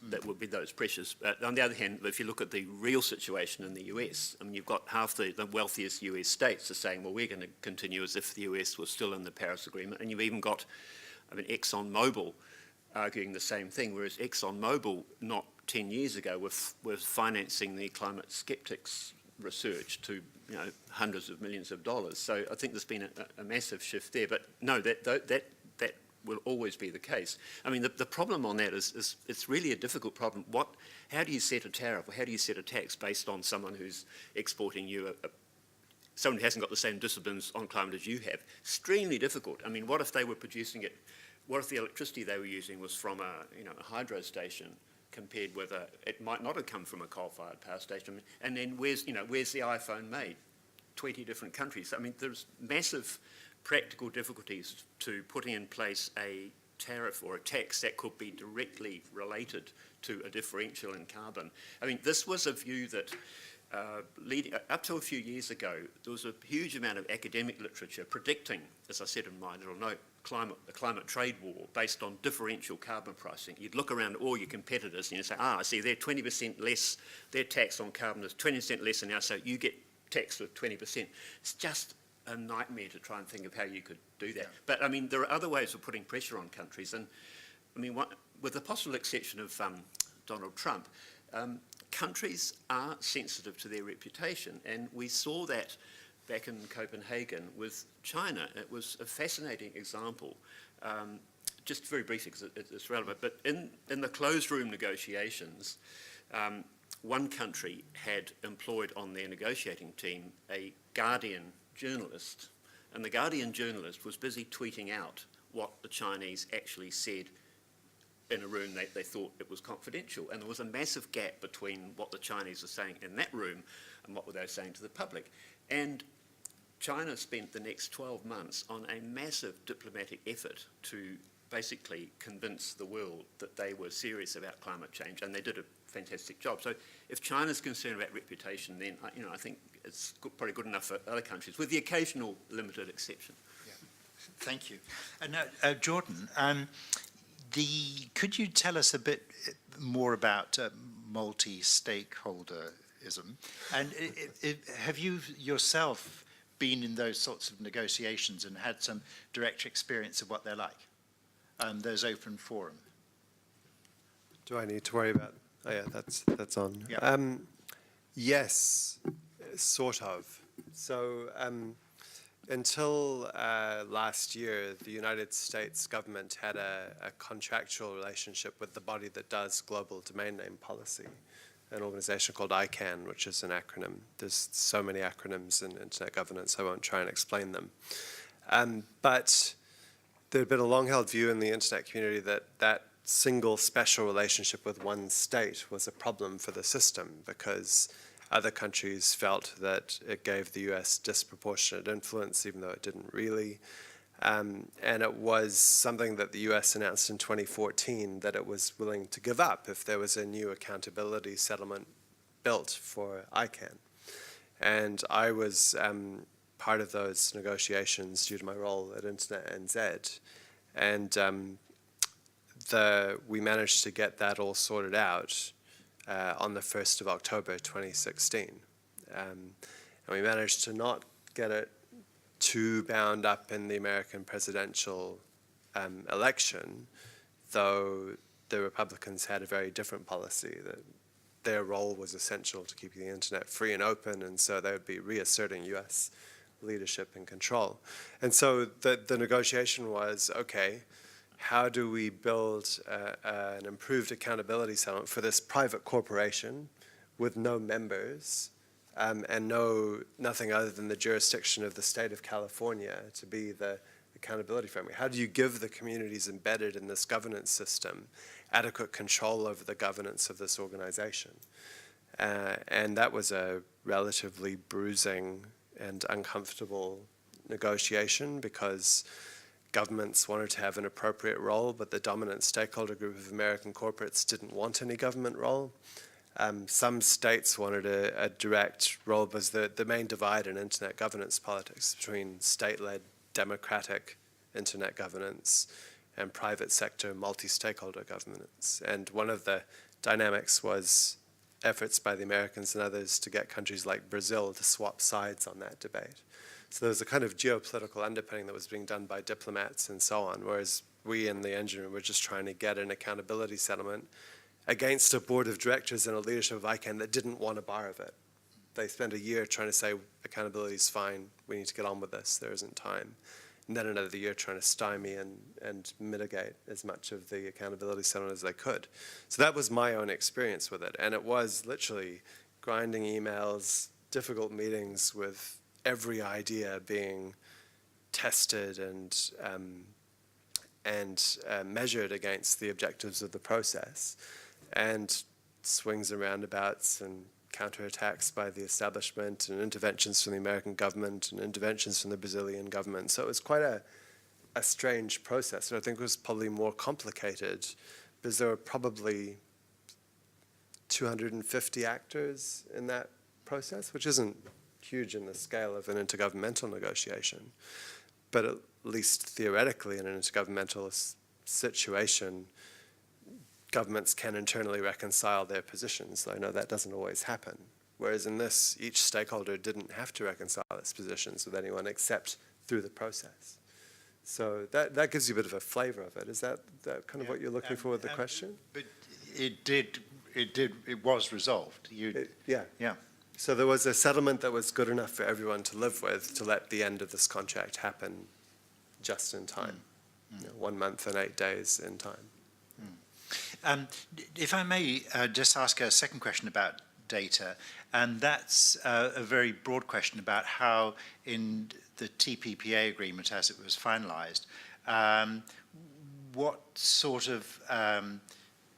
pressures. But on the other hand, if you look at the real situation in the US, I mean, you've got half the wealthiest US states are saying, well, we're going to continue as if the US was still in the Paris Agreement, and you've even got, I mean, ExxonMobil arguing the same thing, whereas ExxonMobil not 10 years ago were financing the climate skeptics research to hundreds of millions of dollars. So I think there's been a massive shift there. But no, that will always be the case. I mean, the problem on that is it's really a difficult problem. How do you set a tariff, or how do you set a tax based on someone who's exporting you someone who hasn't got the same disciplines on climate as you have? Extremely difficult. I mean, what if they were producing it? What if the electricity they were using was from a hydro station, compared with it might not have come from a coal-fired power station? And then where's the iPhone made? 20 different countries. I mean, there's massive practical difficulties to putting in place a tariff or a tax that could be directly related to a differential in carbon. I mean, this was a view that leading up to a few years ago, there was a huge amount of academic literature predicting, as I said in my little note, the climate trade war based on differential carbon pricing. You'd look around at all your competitors and you'd say, I see, they're 20% less, their tax on carbon is 20% less than ours, so you get taxed with 20%. It's just a nightmare to try and think of how you could do that. Yeah. But I mean, there are other ways of putting pressure on countries, and I mean, with the possible exception of Donald Trump, countries are sensitive to their reputation, and we saw that back in Copenhagen with China. It was a fascinating example, just very briefly because it's relevant, but in the closed room negotiations, one country had employed on their negotiating team a Guardian journalist, and the Guardian journalist was busy tweeting out what the Chinese actually said in a room they thought it was confidential, and there was a massive gap between what the Chinese were saying in that room and what they were saying to the public. And China spent the next 12 months on a massive diplomatic effort to basically convince the world that they were serious about climate change, and they did a fantastic job. So if China's concerned about reputation, then I think it's probably good enough for other countries, with the occasional limited exception. Yeah. Thank you. And now, Jordan, could you tell us a bit more about multi-stakeholderism? And have you yourself been in those sorts of negotiations and had some direct experience of what they're like, those open forum? Do I need to worry about? Oh yeah, that's on. Yeah. Yes, sort of. So until last year, the United States government had a contractual relationship with the body that does global domain name policy, an organization called ICANN, which is an acronym. There's so many acronyms in internet governance, I won't try and explain them. But there had been a long-held view in the internet community that single special relationship with one state was a problem for the system, because Other countries felt that it gave the US disproportionate influence, even though it didn't really. And it was something that the US announced in 2014 that it was willing to give up if there was a new accountability settlement built for ICANN. And I was part of those negotiations due to my role at InternetNZ. And we managed to get that all sorted out on the 1st of October 2016. And we managed to not get it too bound up in the American presidential election, though the Republicans had a very different policy. That their role was essential to keeping the internet free and open, and so they would be reasserting US leadership and control. And so the negotiation was, okay, how do we build an improved accountability settlement for this private corporation with no members, and nothing other than the jurisdiction of the state of California to be the accountability framework? How do you give the communities embedded in this governance system adequate control over the governance of this organization? And that was a relatively bruising and uncomfortable negotiation, because governments wanted to have an appropriate role, but the dominant stakeholder group of American corporates didn't want any government role. Some states wanted a direct role, because the main divide in internet governance politics between state-led democratic internet governance and private sector multi-stakeholder governance. And one of the dynamics was efforts by the Americans and others to get countries like Brazil to swap sides on that debate. So there was a kind of geopolitical underpinning that was being done by diplomats and so on, whereas we in the engine room were just trying to get an accountability settlement against a board of directors and a leadership of ICANN that didn't want a bar of it. They spent a year trying to say, accountability is fine, we need to get on with this, there isn't time. And then another year trying to stymie and mitigate as much of the accountability settlement as they could. So that was my own experience with it. And it was literally grinding emails, difficult meetings with every idea being tested and measured against the objectives of the process, and swings and roundabouts and counterattacks by the establishment and interventions from the American government and interventions from the Brazilian government. So it was quite a strange process, and I think it was probably more complicated because there were probably 250 actors in that process, which isn't huge in the scale of an intergovernmental negotiation. But at least theoretically, in an intergovernmental situation, governments can internally reconcile their positions. I know that doesn't always happen. Whereas in this, each stakeholder didn't have to reconcile its positions with anyone except through the process. So that gives you a bit of a flavor of it. Is that kind of what you're looking for with the question? But it was resolved. Yeah. Yeah. So there was a settlement that was good enough for everyone to live with to let the end of this contract happen just in time. You know, 1 month and 8 days in time. If I may just ask a second question about data, and that's a very broad question about how in the TPPA agreement as it was finalized, what sort of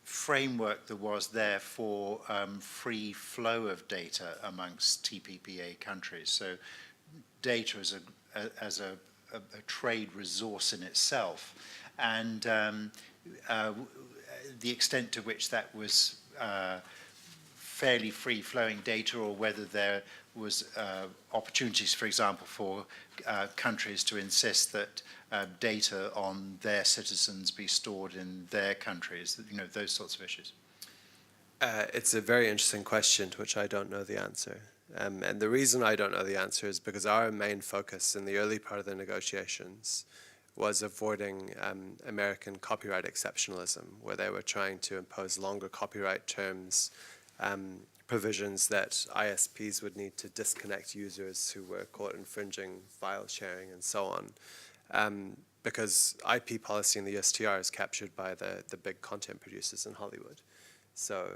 framework there was there for free flow of data amongst TPPA countries. So data as a trade resource in itself, and the extent to which that was fairly free-flowing data, or whether there was opportunities, for example, for countries to insist that data on their citizens be stored in their countries, you know, those sorts of issues. It's a very interesting question to which I don't know the answer. And the reason I don't know the answer is because our main focus in the early part of the negotiations was avoiding American copyright exceptionalism, where they were trying to impose longer copyright terms, provisions that ISPs would need to disconnect users who were caught infringing file sharing and so on. Because IP policy in the USTR is captured by the big content producers in Hollywood. So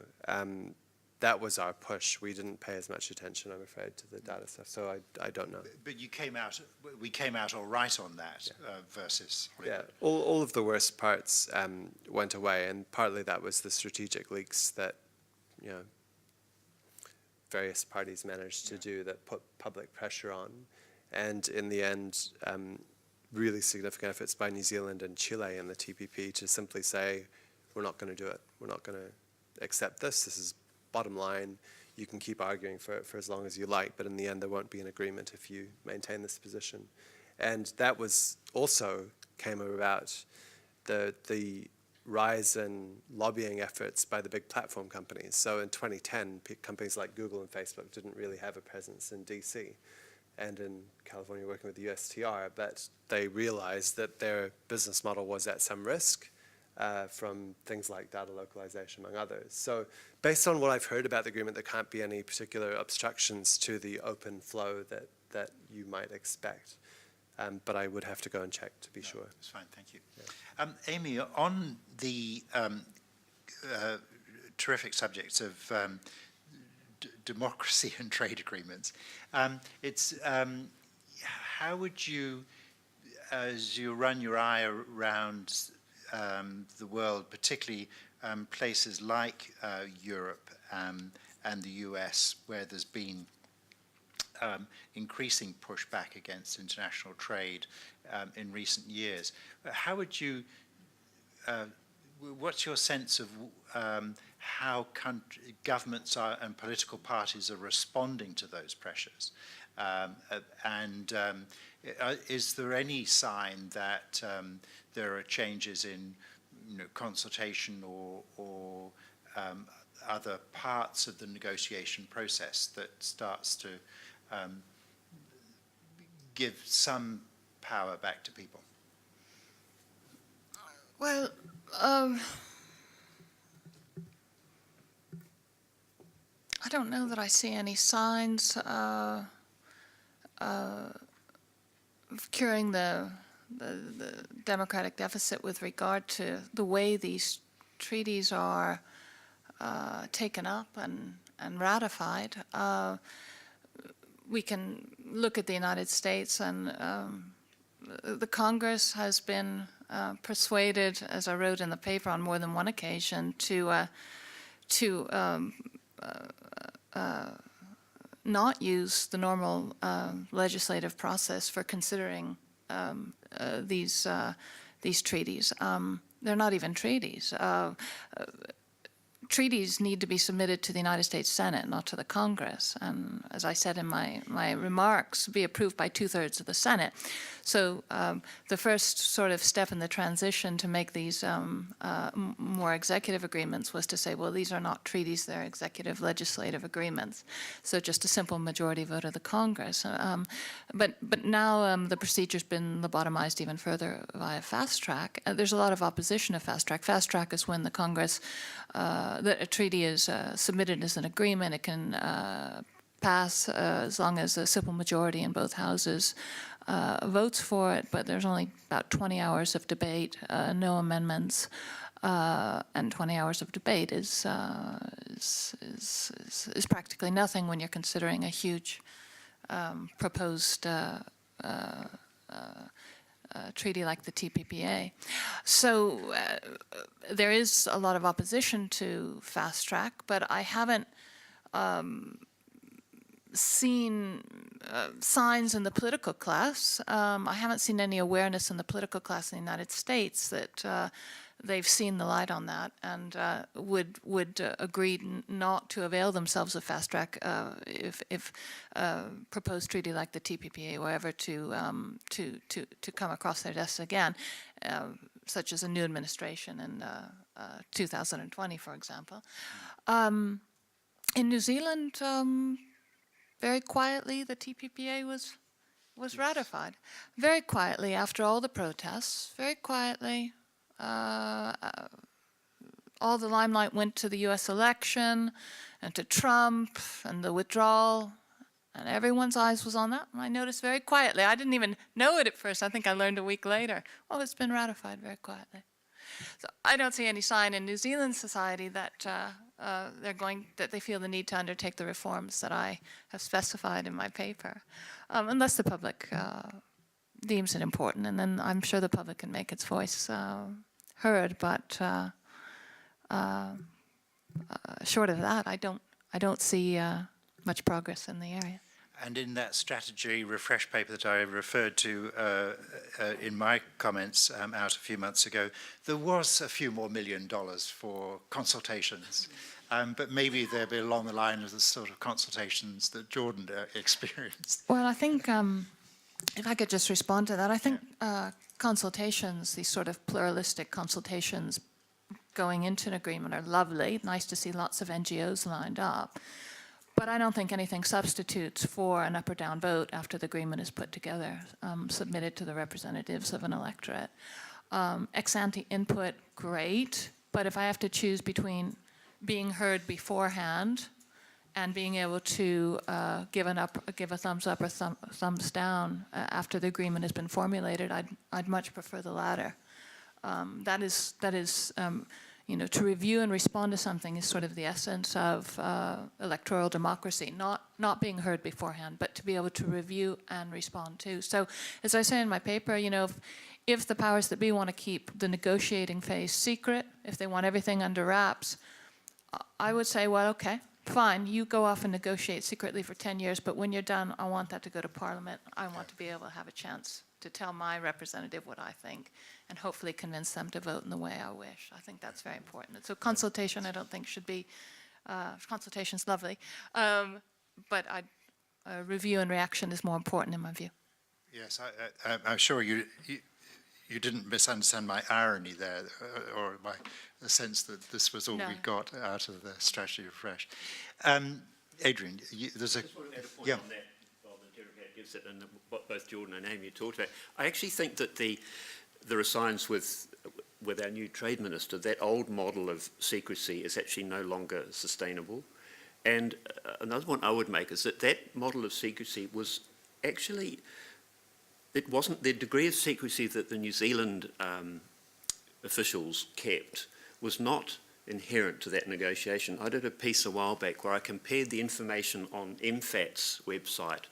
that was our push. We didn't pay as much attention, I'm afraid, to the data stuff, so I don't know. But we came out all right on that versus Hollywood. Yeah, all of the worst parts went away, and partly that was the strategic leaks that, you know, various parties managed to do that put public pressure on. And in the end, really significant efforts by New Zealand and Chile in the TPP to simply say, we're not going to do it. We're not going to accept this. This is bottom line. You can keep arguing for it for as long as you like, but in the end there won't be an agreement if you maintain this position. And that was also came about the rise in lobbying efforts by the big platform companies. So in 2010, companies like Google and Facebook didn't really have a presence in DC and in California working with the USTR, but they realized that their business model was at some risk from things like data localization, among others. So based on what I've heard about the agreement, there can't be any particular obstructions to the open flow that you might expect. But I would have to go and check to be sure. That's fine, thank you. Yeah. Amy, on the terrific subjects of democracy and trade agreements, how would you, as you run your eye around the world, particularly places like Europe and the US, where there's been increasing pushback against international trade in recent years. How would you, what's your sense of how governments and political parties are responding to those pressures? Is there any sign that there are changes in consultation or other parts of the negotiation process that starts to give some power back to people? Well, I don't know that I see any signs of curing the democratic deficit with regard to the way these treaties are taken up and ratified. We can look at the United States, and the Congress has been persuaded, as I wrote in the paper on more than one occasion, to not use the normal legislative process for considering these treaties. They're not even treaties. Treaties need to be submitted to the United States Senate, not to the Congress, and as I said in my remarks, be approved by 2/3 of the Senate. So the first sort of step in the transition to make these more executive agreements was to say, well, these are not treaties, they're executive legislative agreements. So just a simple majority vote of the Congress. But now the procedure's been lobotomized even further via fast track. There's a lot of opposition to fast track. Fast track is when the Congress that a treaty is submitted as an agreement. It can pass as long as a simple majority in both houses votes for it, but there's only about 20 hours of debate, no amendments, and 20 hours of debate is practically nothing when you're considering a huge proposed treaty like the TPPA. So there is a lot of opposition to fast track, but I haven't seen signs in the political class. I haven't seen any awareness in the political class in the United States that they've seen the light on that and would agree not to avail themselves of fast track if a proposed treaty like the TPPA were ever to come across their desks again, such as a new administration in 2020, for example. In New Zealand, very quietly, the TPPA was ratified. Very quietly, after all the protests, very quietly. All the limelight went to the US election and to Trump and the withdrawal, and everyone's eyes was on that. And I noticed very quietly. I didn't even know it at first. I think I learned a week later. Oh, it's been ratified very quietly. So I don't see any sign in New Zealand society that that they feel the need to undertake the reforms that I have specified in my paper, unless the public deems it important, and then I'm sure the public can make its voice heard. But short of that, I don't see much progress in the area. And in that strategy refresh paper that I referred to in my comments out a few months ago, there was a few more $1 million for consultations. But maybe they'll be along the line of the sort of consultations that Jordan experienced. Well, I think, if I could just respond to that, I think consultations, these sort of pluralistic consultations going into an agreement are lovely. Nice to see lots of NGOs lined up. But I don't think anything substitutes for an up or down vote after the agreement is put together, submitted to the representatives of an electorate. Ex-ante input, great, but if I have to choose between being heard beforehand and being able to give a thumbs up or thumbs down after the agreement has been formulated, I'd much prefer the latter. That is, you know, to review and respond to something is sort of the essence of electoral democracy, not being heard beforehand, but to be able to review and respond to. So, as I say in my paper, you know, if the powers that be want to keep the negotiating phase secret, if they want everything under wraps, I would say, well, okay, fine, you go off and negotiate secretly for 10 years, but when you're done, I want that to go to Parliament. I want to be able to have a chance to tell my representative what I think and hopefully convince them to vote in the way I wish. I think that's very important. So consultation, I don't think should be, consultation's lovely, but review and reaction is more important in my view. Yes, I'm sure you didn't misunderstand my irony there, or the sense that this was all No. we got out of the strategy refresh. Adrian, there's a... I just want to add a point Yeah. on that, while the interrogator gives it, and what both Jordan and Amy talked about. I actually think that there are signs with our new trade minister, that old model of secrecy is actually no longer sustainable. And another one I would make is that model of secrecy was actually, it wasn't the degree of secrecy that the New Zealand officials kept was not inherent to that negotiation. I did a piece a while back where I compared the information on MFAT's website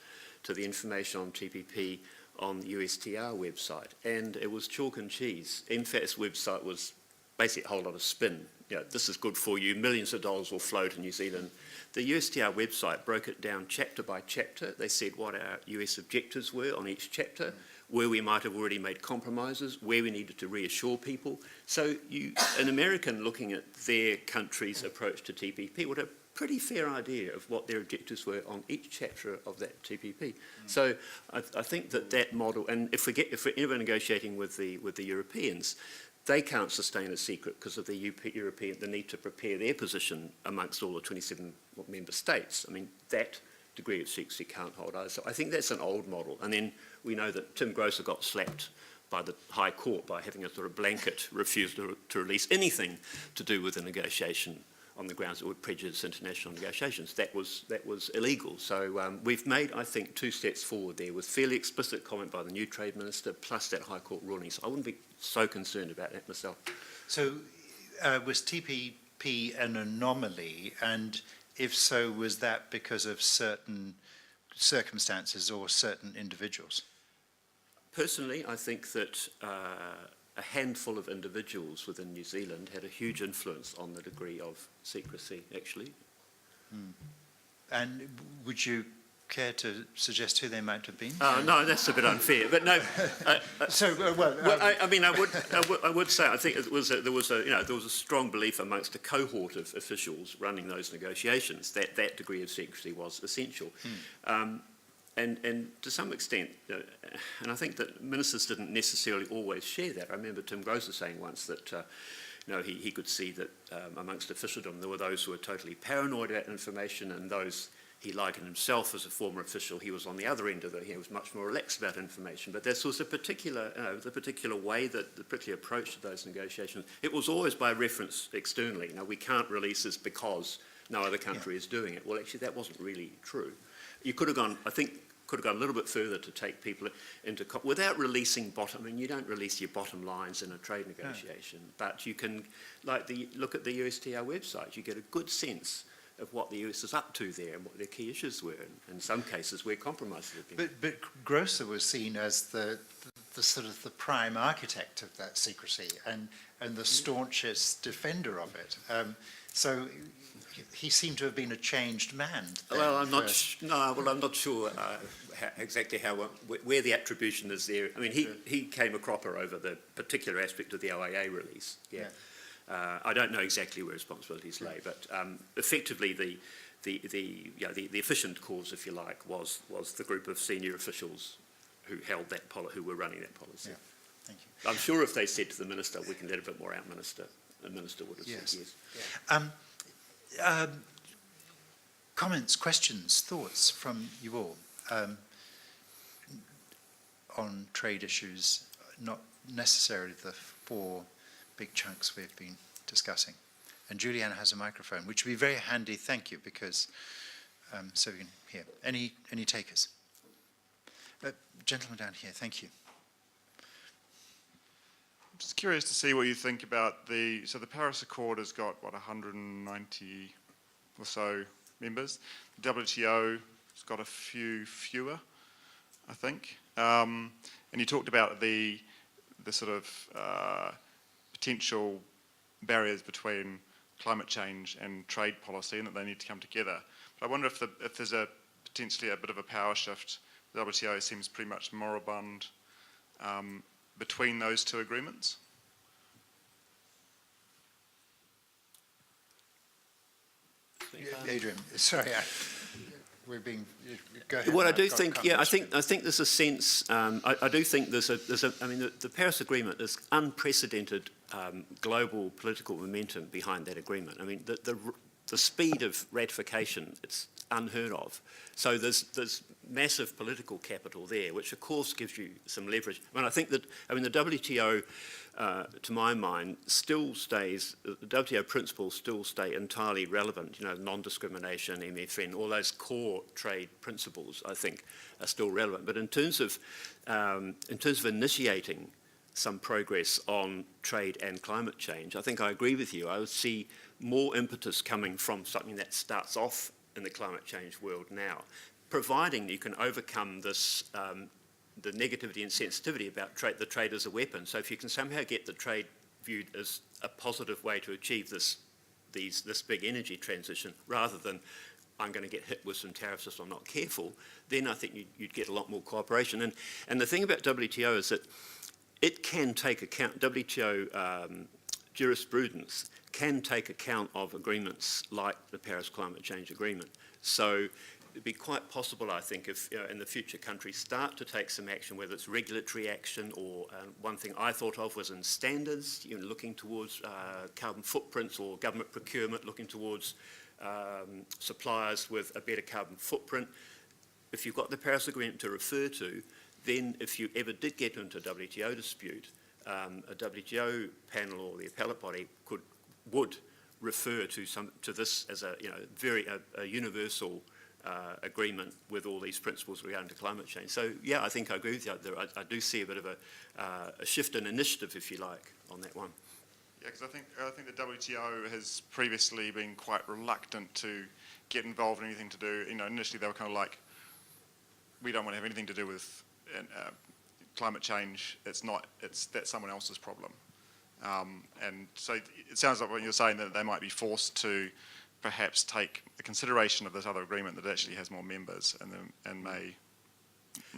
to the information on TPP on the USTR website, and it was chalk and cheese. MFAT's website was basically a whole lot of spin. You know, this is good for you, millions of dollars will flow to New Zealand. The USTR website broke it down chapter by chapter. They said what our US objectives were on each chapter, where we might have already made compromises, where we needed to reassure people. So an American looking at their country's approach to TPP would have a pretty fair idea of what their objectives were on each chapter of that TPP. So I think that model, and if we're ever negotiating with the Europeans, they can't sustain a secret because of the need to prepare their position amongst all the 27 member states. I mean, that degree of secrecy can't hold either. So I think that's an old model. And then we know that Tim Grosser got slapped by the High Court by having a sort of blanket refusal to release anything to do with the negotiation on the grounds it would prejudice international negotiations. That was illegal. So we've made, I think, 2 steps forward there with fairly explicit comment by the new Trade Minister plus that High Court ruling. So I wouldn't be so concerned about that myself. So was TPP an anomaly, and if so, was that because of certain circumstances or certain individuals? Personally, I think that a handful of individuals within New Zealand had a huge influence on the degree of secrecy, actually. And would you care to suggest who they might have been? No, that's a bit unfair. But no. I would say I think there was a strong belief amongst a cohort of officials running those negotiations that that degree of secrecy was essential. And to some extent, and I think that ministers didn't necessarily always share that. I remember Tim Grosser saying once that he could see that amongst officialdom there were those who were totally paranoid about information, and those he likened himself as a former official. He was on the other end of it. He was much more relaxed about information. But this was a particular, the particular way that the particular approach to those negotiations. It was always by reference externally. We can't release this because no other country is doing it. Well, actually, that wasn't really true. You could have gone, I think, a little bit further to take people into, without releasing you don't release your bottom lines in a trade negotiation, but you can, look at the USTR website, you get a good sense of what the US is up to there and what their key issues were, and in some cases where compromises have been. But Grosser was seen as the the sort of the prime architect of that secrecy and the staunchest defender of it. So he seemed to have been a changed man. Well, I'm not sure exactly where the attribution is there. I mean, he came a cropper over the particular aspect of the OAA release. Yeah. I don't know exactly where responsibilities lay, but effectively the efficient cause, if you like, was the group of senior officials who held that who were running that policy. Yeah. Thank you. I'm sure if they said to the minister, we can let a bit more out, minister, the minister would have said yes. Yeah. Comments, questions, thoughts from you all on trade issues, not necessarily the 4 big chunks we've been discussing. And Juliana has a microphone, which would be very handy, thank you, because so we can hear. Any takers? Gentleman down here, thank you. I'm just curious to see what you think about the Paris Accord has got, what, 190 or so members. The WTO has got a few fewer, I think. And you talked about the sort of potential barriers between climate change and trade policy and that they need to come together. But I wonder if there's potentially a bit of a power shift. The WTO seems pretty much moribund between those 2 agreements. Adrian, sorry, we're being. Go ahead. Well, I do think, I think there's a sense. I do think there's a. I mean, the Paris Agreement, there's unprecedented global political momentum behind that agreement. I mean, the speed of ratification, it's unheard of. So there's massive political capital there, which of course gives you some leverage. I mean, I think that, I mean, the WTO, to my mind, still stays, the WTO principles still stay entirely relevant. You know, non-discrimination, MFN, all those core trade principles, I think, are still relevant. But in terms of initiating some progress on trade and climate change, I think I agree with you. I would see more impetus coming from something that starts off in the climate change world now, providing you can overcome this, the negativity and sensitivity about the trade as a weapon. So if you can somehow get the trade viewed as a positive way to achieve this big energy transition, rather than I'm going to get hit with some tariffs if I'm not careful, then I think you'd get a lot more cooperation. And the thing about WTO is that it can take account, WTO jurisprudence can take account of agreements like the Paris Climate Change Agreement. So it'd be quite possible, I think, if in the future countries start to take some action, whether it's regulatory action or one thing I thought of was in standards, you know, looking towards carbon footprints, or government procurement, looking towards suppliers with a better carbon footprint. If you've got the Paris Agreement to refer to, then if you ever did get into a WTO dispute, a WTO panel or the appellate body would refer to this as a very universal agreement with all these principles regarding to climate change. So yeah, I think I agree with you. I do see a bit of a shift in initiative, if you like, on that one. Yeah, because I think the WTO has previously been quite reluctant to get involved in anything to do. You know, initially they were kind of like, we don't want to have anything to do with climate change. That's someone else's problem. And so it sounds like what you're saying, that they might be forced to perhaps take the consideration of this other agreement that actually has more members and may.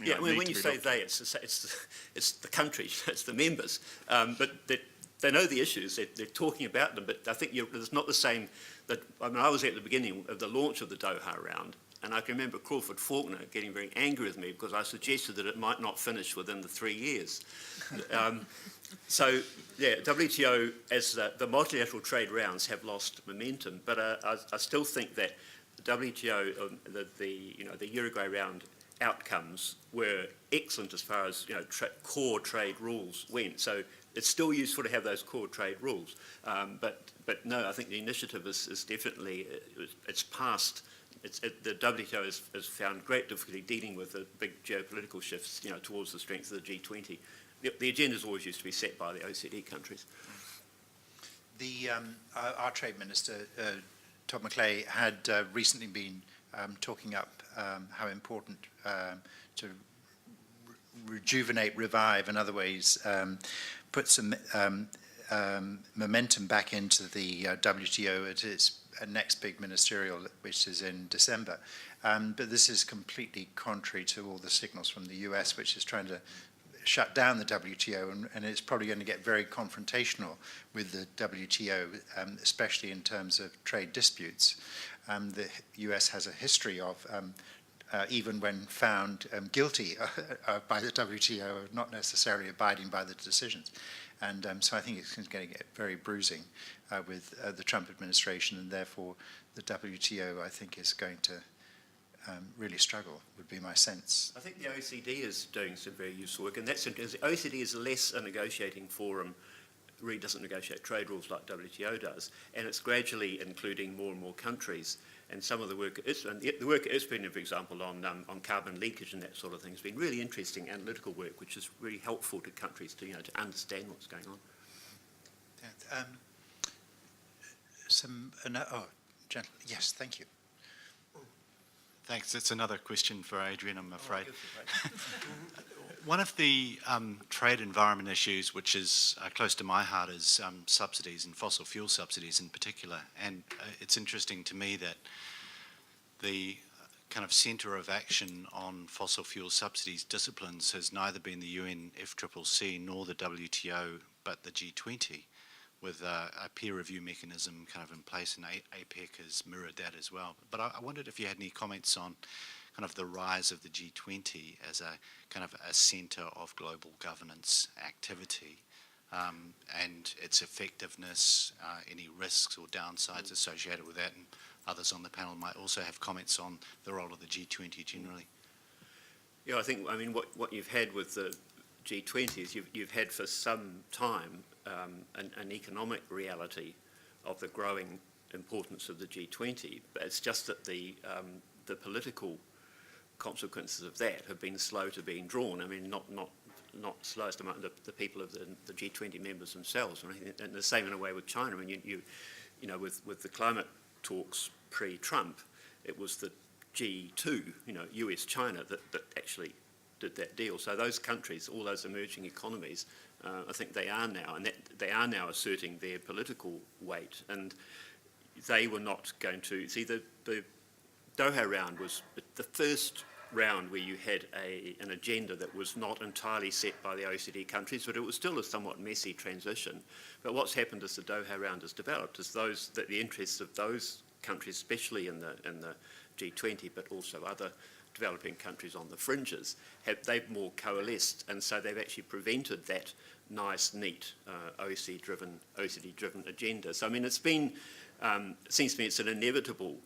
Yeah, I mean, when you say they, it's the countries, it's the members, but they know the issues. They're talking about them, but I think it's not the same. I mean, I was at the beginning of the launch of the Doha round. And I can remember Crawford Faulkner getting very angry with me because I suggested that it might not finish within the 3 years. So, yeah, WTO, as the multilateral trade rounds have lost momentum, but I still think that the WTO, the Uruguay round outcomes were excellent as far as core trade rules went. So it's still useful to have those core trade rules. But no, I think the initiative is definitely it's past. The WTO has found great difficulty dealing with the big geopolitical shifts, towards the strength of the G20. The agendas always used to be set by the OECD countries. Our trade minister, Todd McClay, had recently been talking up how important to rejuvenate, revive, in other ways, put some momentum back into the WTO at its next big ministerial, which is in December. But this is completely contrary to all the signals from the US, which is trying to shut down the WTO, and it's probably going to get very confrontational with the WTO, especially in terms of trade disputes. The US has a history of, even when found guilty by the WTO, of not necessarily abiding by the decisions. And so I think it's going to get very bruising with the Trump administration, and therefore the WTO, I think, is going to really struggle, would be my sense. I think the OECD is doing some very useful work, and that's because the OECD is less a negotiating forum, really doesn't negotiate trade rules like WTO does, and it's gradually including more and more countries. And some of the work the work it's been, for example, on carbon leakage and that sort of thing has been really interesting analytical work, which is really helpful to countries to to understand what's going on. Yes, thank you. Thanks. It's another question for Adrian, I'm afraid. One of the trade environment issues which is close to my heart is subsidies, and fossil fuel subsidies in particular. And it's interesting to me that the kind of centre of action on fossil fuel subsidies disciplines has neither been the UNFCCC nor the WTO, but the G20, with a peer review mechanism kind of in place, and APEC has mirrored that as well. But I wondered if you had any comments on kind of the rise of the G20 as a kind of a centre of global governance activity, and its effectiveness, any risks or downsides associated with that, and others on the panel might also have comments on the role of the G20 generally. Yeah, I mean, what you've had with the G20 is you've had for some time an economic reality of the growing importance of the G20, but it's just that the political consequences of that have been slow to being drawn. I mean, not slowest among the people of the G20 members themselves. I mean, and the same in a way with China. I mean, you know, with the climate talks pre-Trump, it was the G2, US-China, that actually did that deal. So those countries, all those emerging economies, I think they are now, and they are now asserting their political weight, and they were not going to see the Doha round was the first round where you had an agenda that was not entirely set by the OECD countries, but it was still a somewhat messy transition. But what's happened as the Doha round has developed is that the interests of those countries, especially in the G20, but also other developing countries on the fringes, they've more coalesced, and so they've actually prevented that nice, neat OECD-driven agenda. So I mean, it's been, it seems to me, it's an inevitable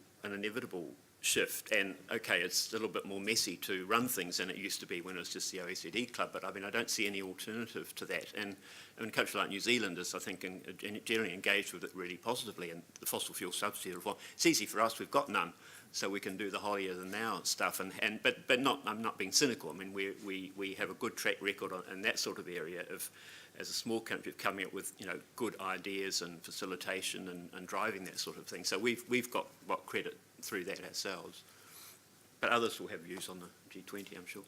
shift, and okay, it's a little bit more messy to run things than it used to be when it was just the OECD club, but I mean, I don't see any alternative to that. And I mean, a country like New Zealand is, I think, generally engaged with it really positively, and the fossil fuel subsidy reform, it's easy for us, we've got none, so we can do the holier than thou stuff, but not, I'm not being cynical. I mean, we have a good track record in that sort of area of, as a small country, of coming up with good ideas and facilitation and driving that sort of thing. So we've got credit through that ourselves. But others will have views on the G20, I'm sure.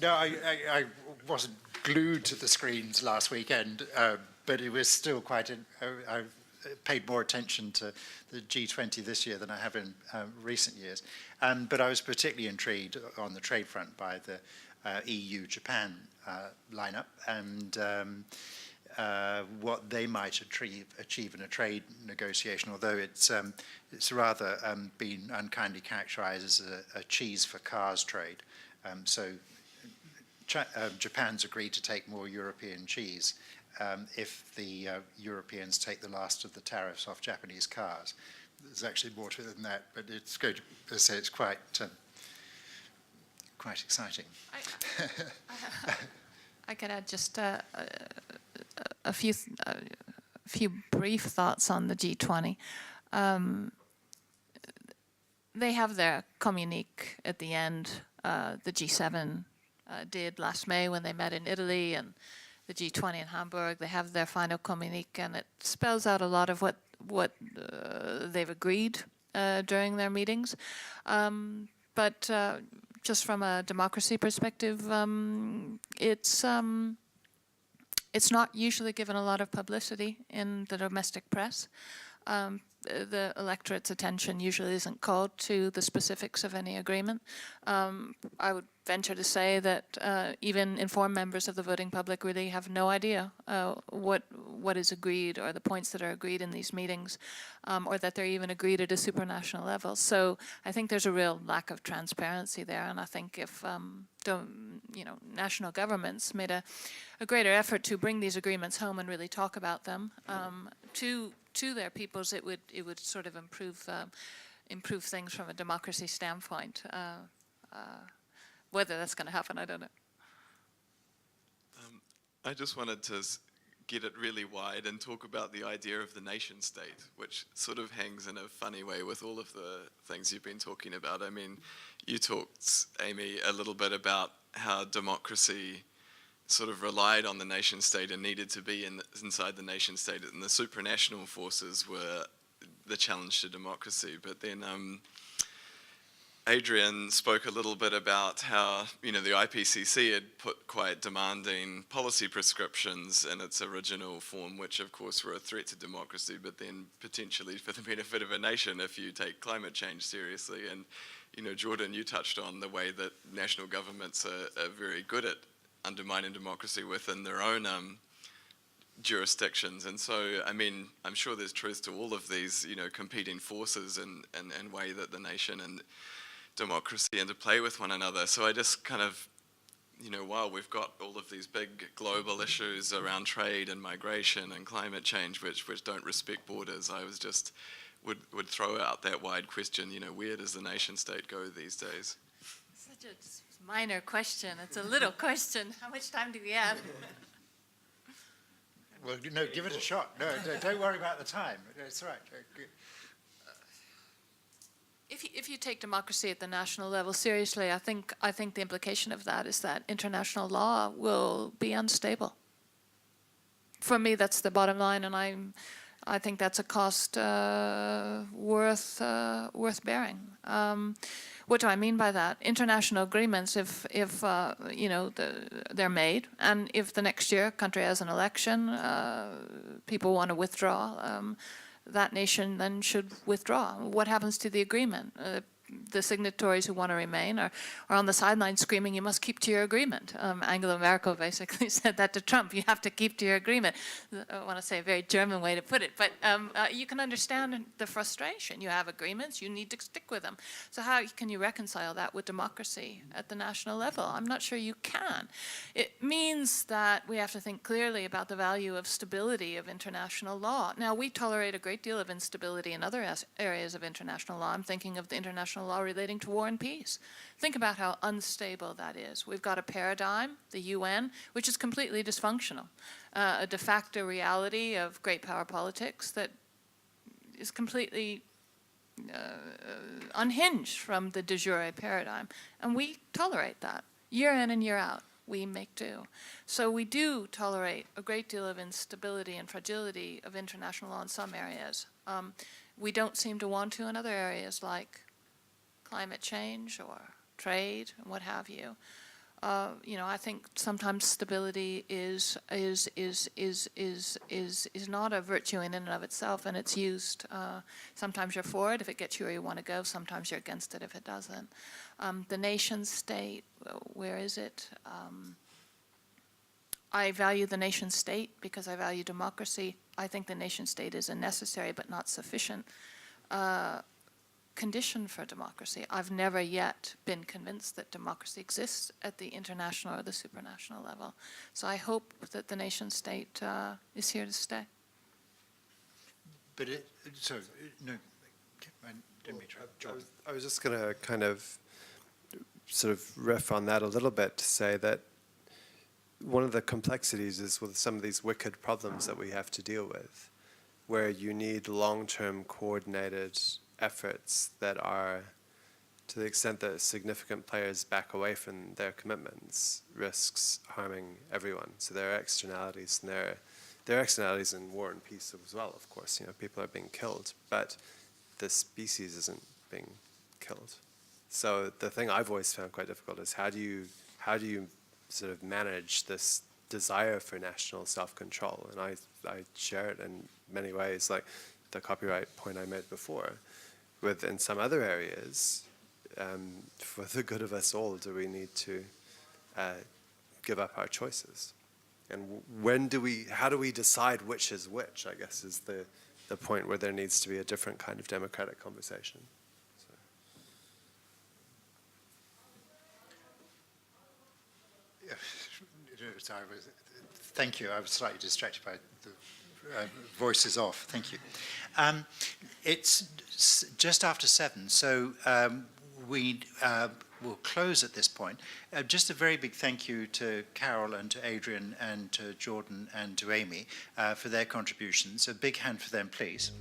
I wasn't glued to the screens last weekend, but it was still quite. I paid more attention to the G20 this year than I have in recent years. But I was particularly intrigued on the trade front by the EU-Japan lineup and what they might achieve in a trade negotiation, although it's rather been unkindly characterized as a cheese for cars trade. So Japan's agreed to take more European cheese if the Europeans take the last of the tariffs off Japanese cars. There's actually more to it than that, but it's going to, as I say, it's quite exciting. I could add just a few brief thoughts on the G20. They have their communique at the end. The G7 did last May when they met in Italy, and the G20 in Hamburg. They have their final communique, and it spells out a lot of what they've agreed during their meetings. But just from a democracy perspective, it's not usually given a lot of publicity in the domestic press. The electorate's attention usually isn't called to the specifics of any agreement. I would venture to say that even informed members of the voting public really have no idea what is agreed or the points that are agreed in these meetings, or that they're even agreed at a supranational level. So I think there's a real lack of transparency there, and I think if national governments made a greater effort to bring these agreements home and really talk about them to their peoples, it would sort of improve things from a democracy standpoint. Whether that's going to happen, I don't know. I just wanted to get it really wide and talk about the idea of the nation state, which sort of hangs in a funny way with all of the things you've been talking about. I mean, you talked, Amy, a little bit about how democracy sort of relied on the nation state and needed to be inside the nation state, and the supranational forces were the challenge to democracy. But then Adrian spoke a little bit about how, the IPCC had put quite demanding policy prescriptions in its original form, which of course were a threat to democracy, but then potentially for the benefit of a nation if you take climate change seriously. And, Jordan, you touched on the way that national governments are very good at undermining democracy within their own jurisdictions. And so, I mean, I'm sure there's truth to all of these, competing forces and way that the nation and democracy interplay with one another. So I just kind of, while we've got all of these big global issues around trade and migration and climate change, which don't respect borders, I was just would throw out that wide question, where does the nation state go these days? Such a minor question. It's a little question. How much time do we have? Well, give it a shot. No, don't worry about the time. It's all right. If you take democracy at the national level seriously, I think the implication of that is that international law will be unstable. For me, that's the bottom line, and I think that's a cost worth bearing. What do I mean by that? International agreements, if they're made, and if the next year a country has an election, people want to withdraw, that nation then should withdraw. What happens to the agreement? The signatories who want to remain are on the sidelines screaming, you must keep to your agreement. Angela Merkel basically said that to Trump, you have to keep to your agreement. I want to say a very German way to put it, but you can understand the frustration. You have agreements, you need to stick with them. So how can you reconcile that with democracy at the national level? I'm not sure you can. It means that we have to think clearly about the value of stability of international law. Now, we tolerate a great deal of instability in other areas of international law. I'm thinking of the international law relating to war and peace. Think about how unstable that is. We've got a paradigm, the UN, which is completely dysfunctional, a de facto reality of great power politics that is completely unhinged from the de jure paradigm. And we tolerate that. Year in and year out, we make do. So we do tolerate a great deal of instability and fragility of international law in some areas. We don't seem to want to in other areas like climate change or trade and what have you. I think sometimes stability is not a virtue in and of itself, and it's used. Sometimes you're for it if it gets you where you want to go. Sometimes you're against it if it doesn't. The nation state, where is it? I value the nation state because I value democracy. I think the nation state is a necessary but not sufficient condition for democracy. I've never yet been convinced that democracy exists at the international or the supranational level. So I hope that the nation state is here to stay. But Dimitri, John. I was just going to kind of sort of riff on that a little bit to say that one of the complexities is with some of these wicked problems that we have to deal with, where you need long-term coordinated efforts that are, to the extent that significant players back away from their commitments, risks harming everyone. So there are externalities and there there are externalities in war and peace as well, of course. People are being killed, but the species isn't being killed. So the thing I've always found quite difficult is how do you sort of manage this desire for national self-control? And I share it in many ways, like the copyright point I made before. In some other areas, for the good of us all, do we need to give up our choices? And how do we decide which is which, I guess, is the point where there needs to be a different kind of democratic conversation. Sorry, thank you. I was slightly distracted by the voices off. Thank you. It's just after 7, so we will close at this point. Just a very big thank you to Carol and to Adrian and to Jordan and to Amy for their contributions. A big hand for them, please.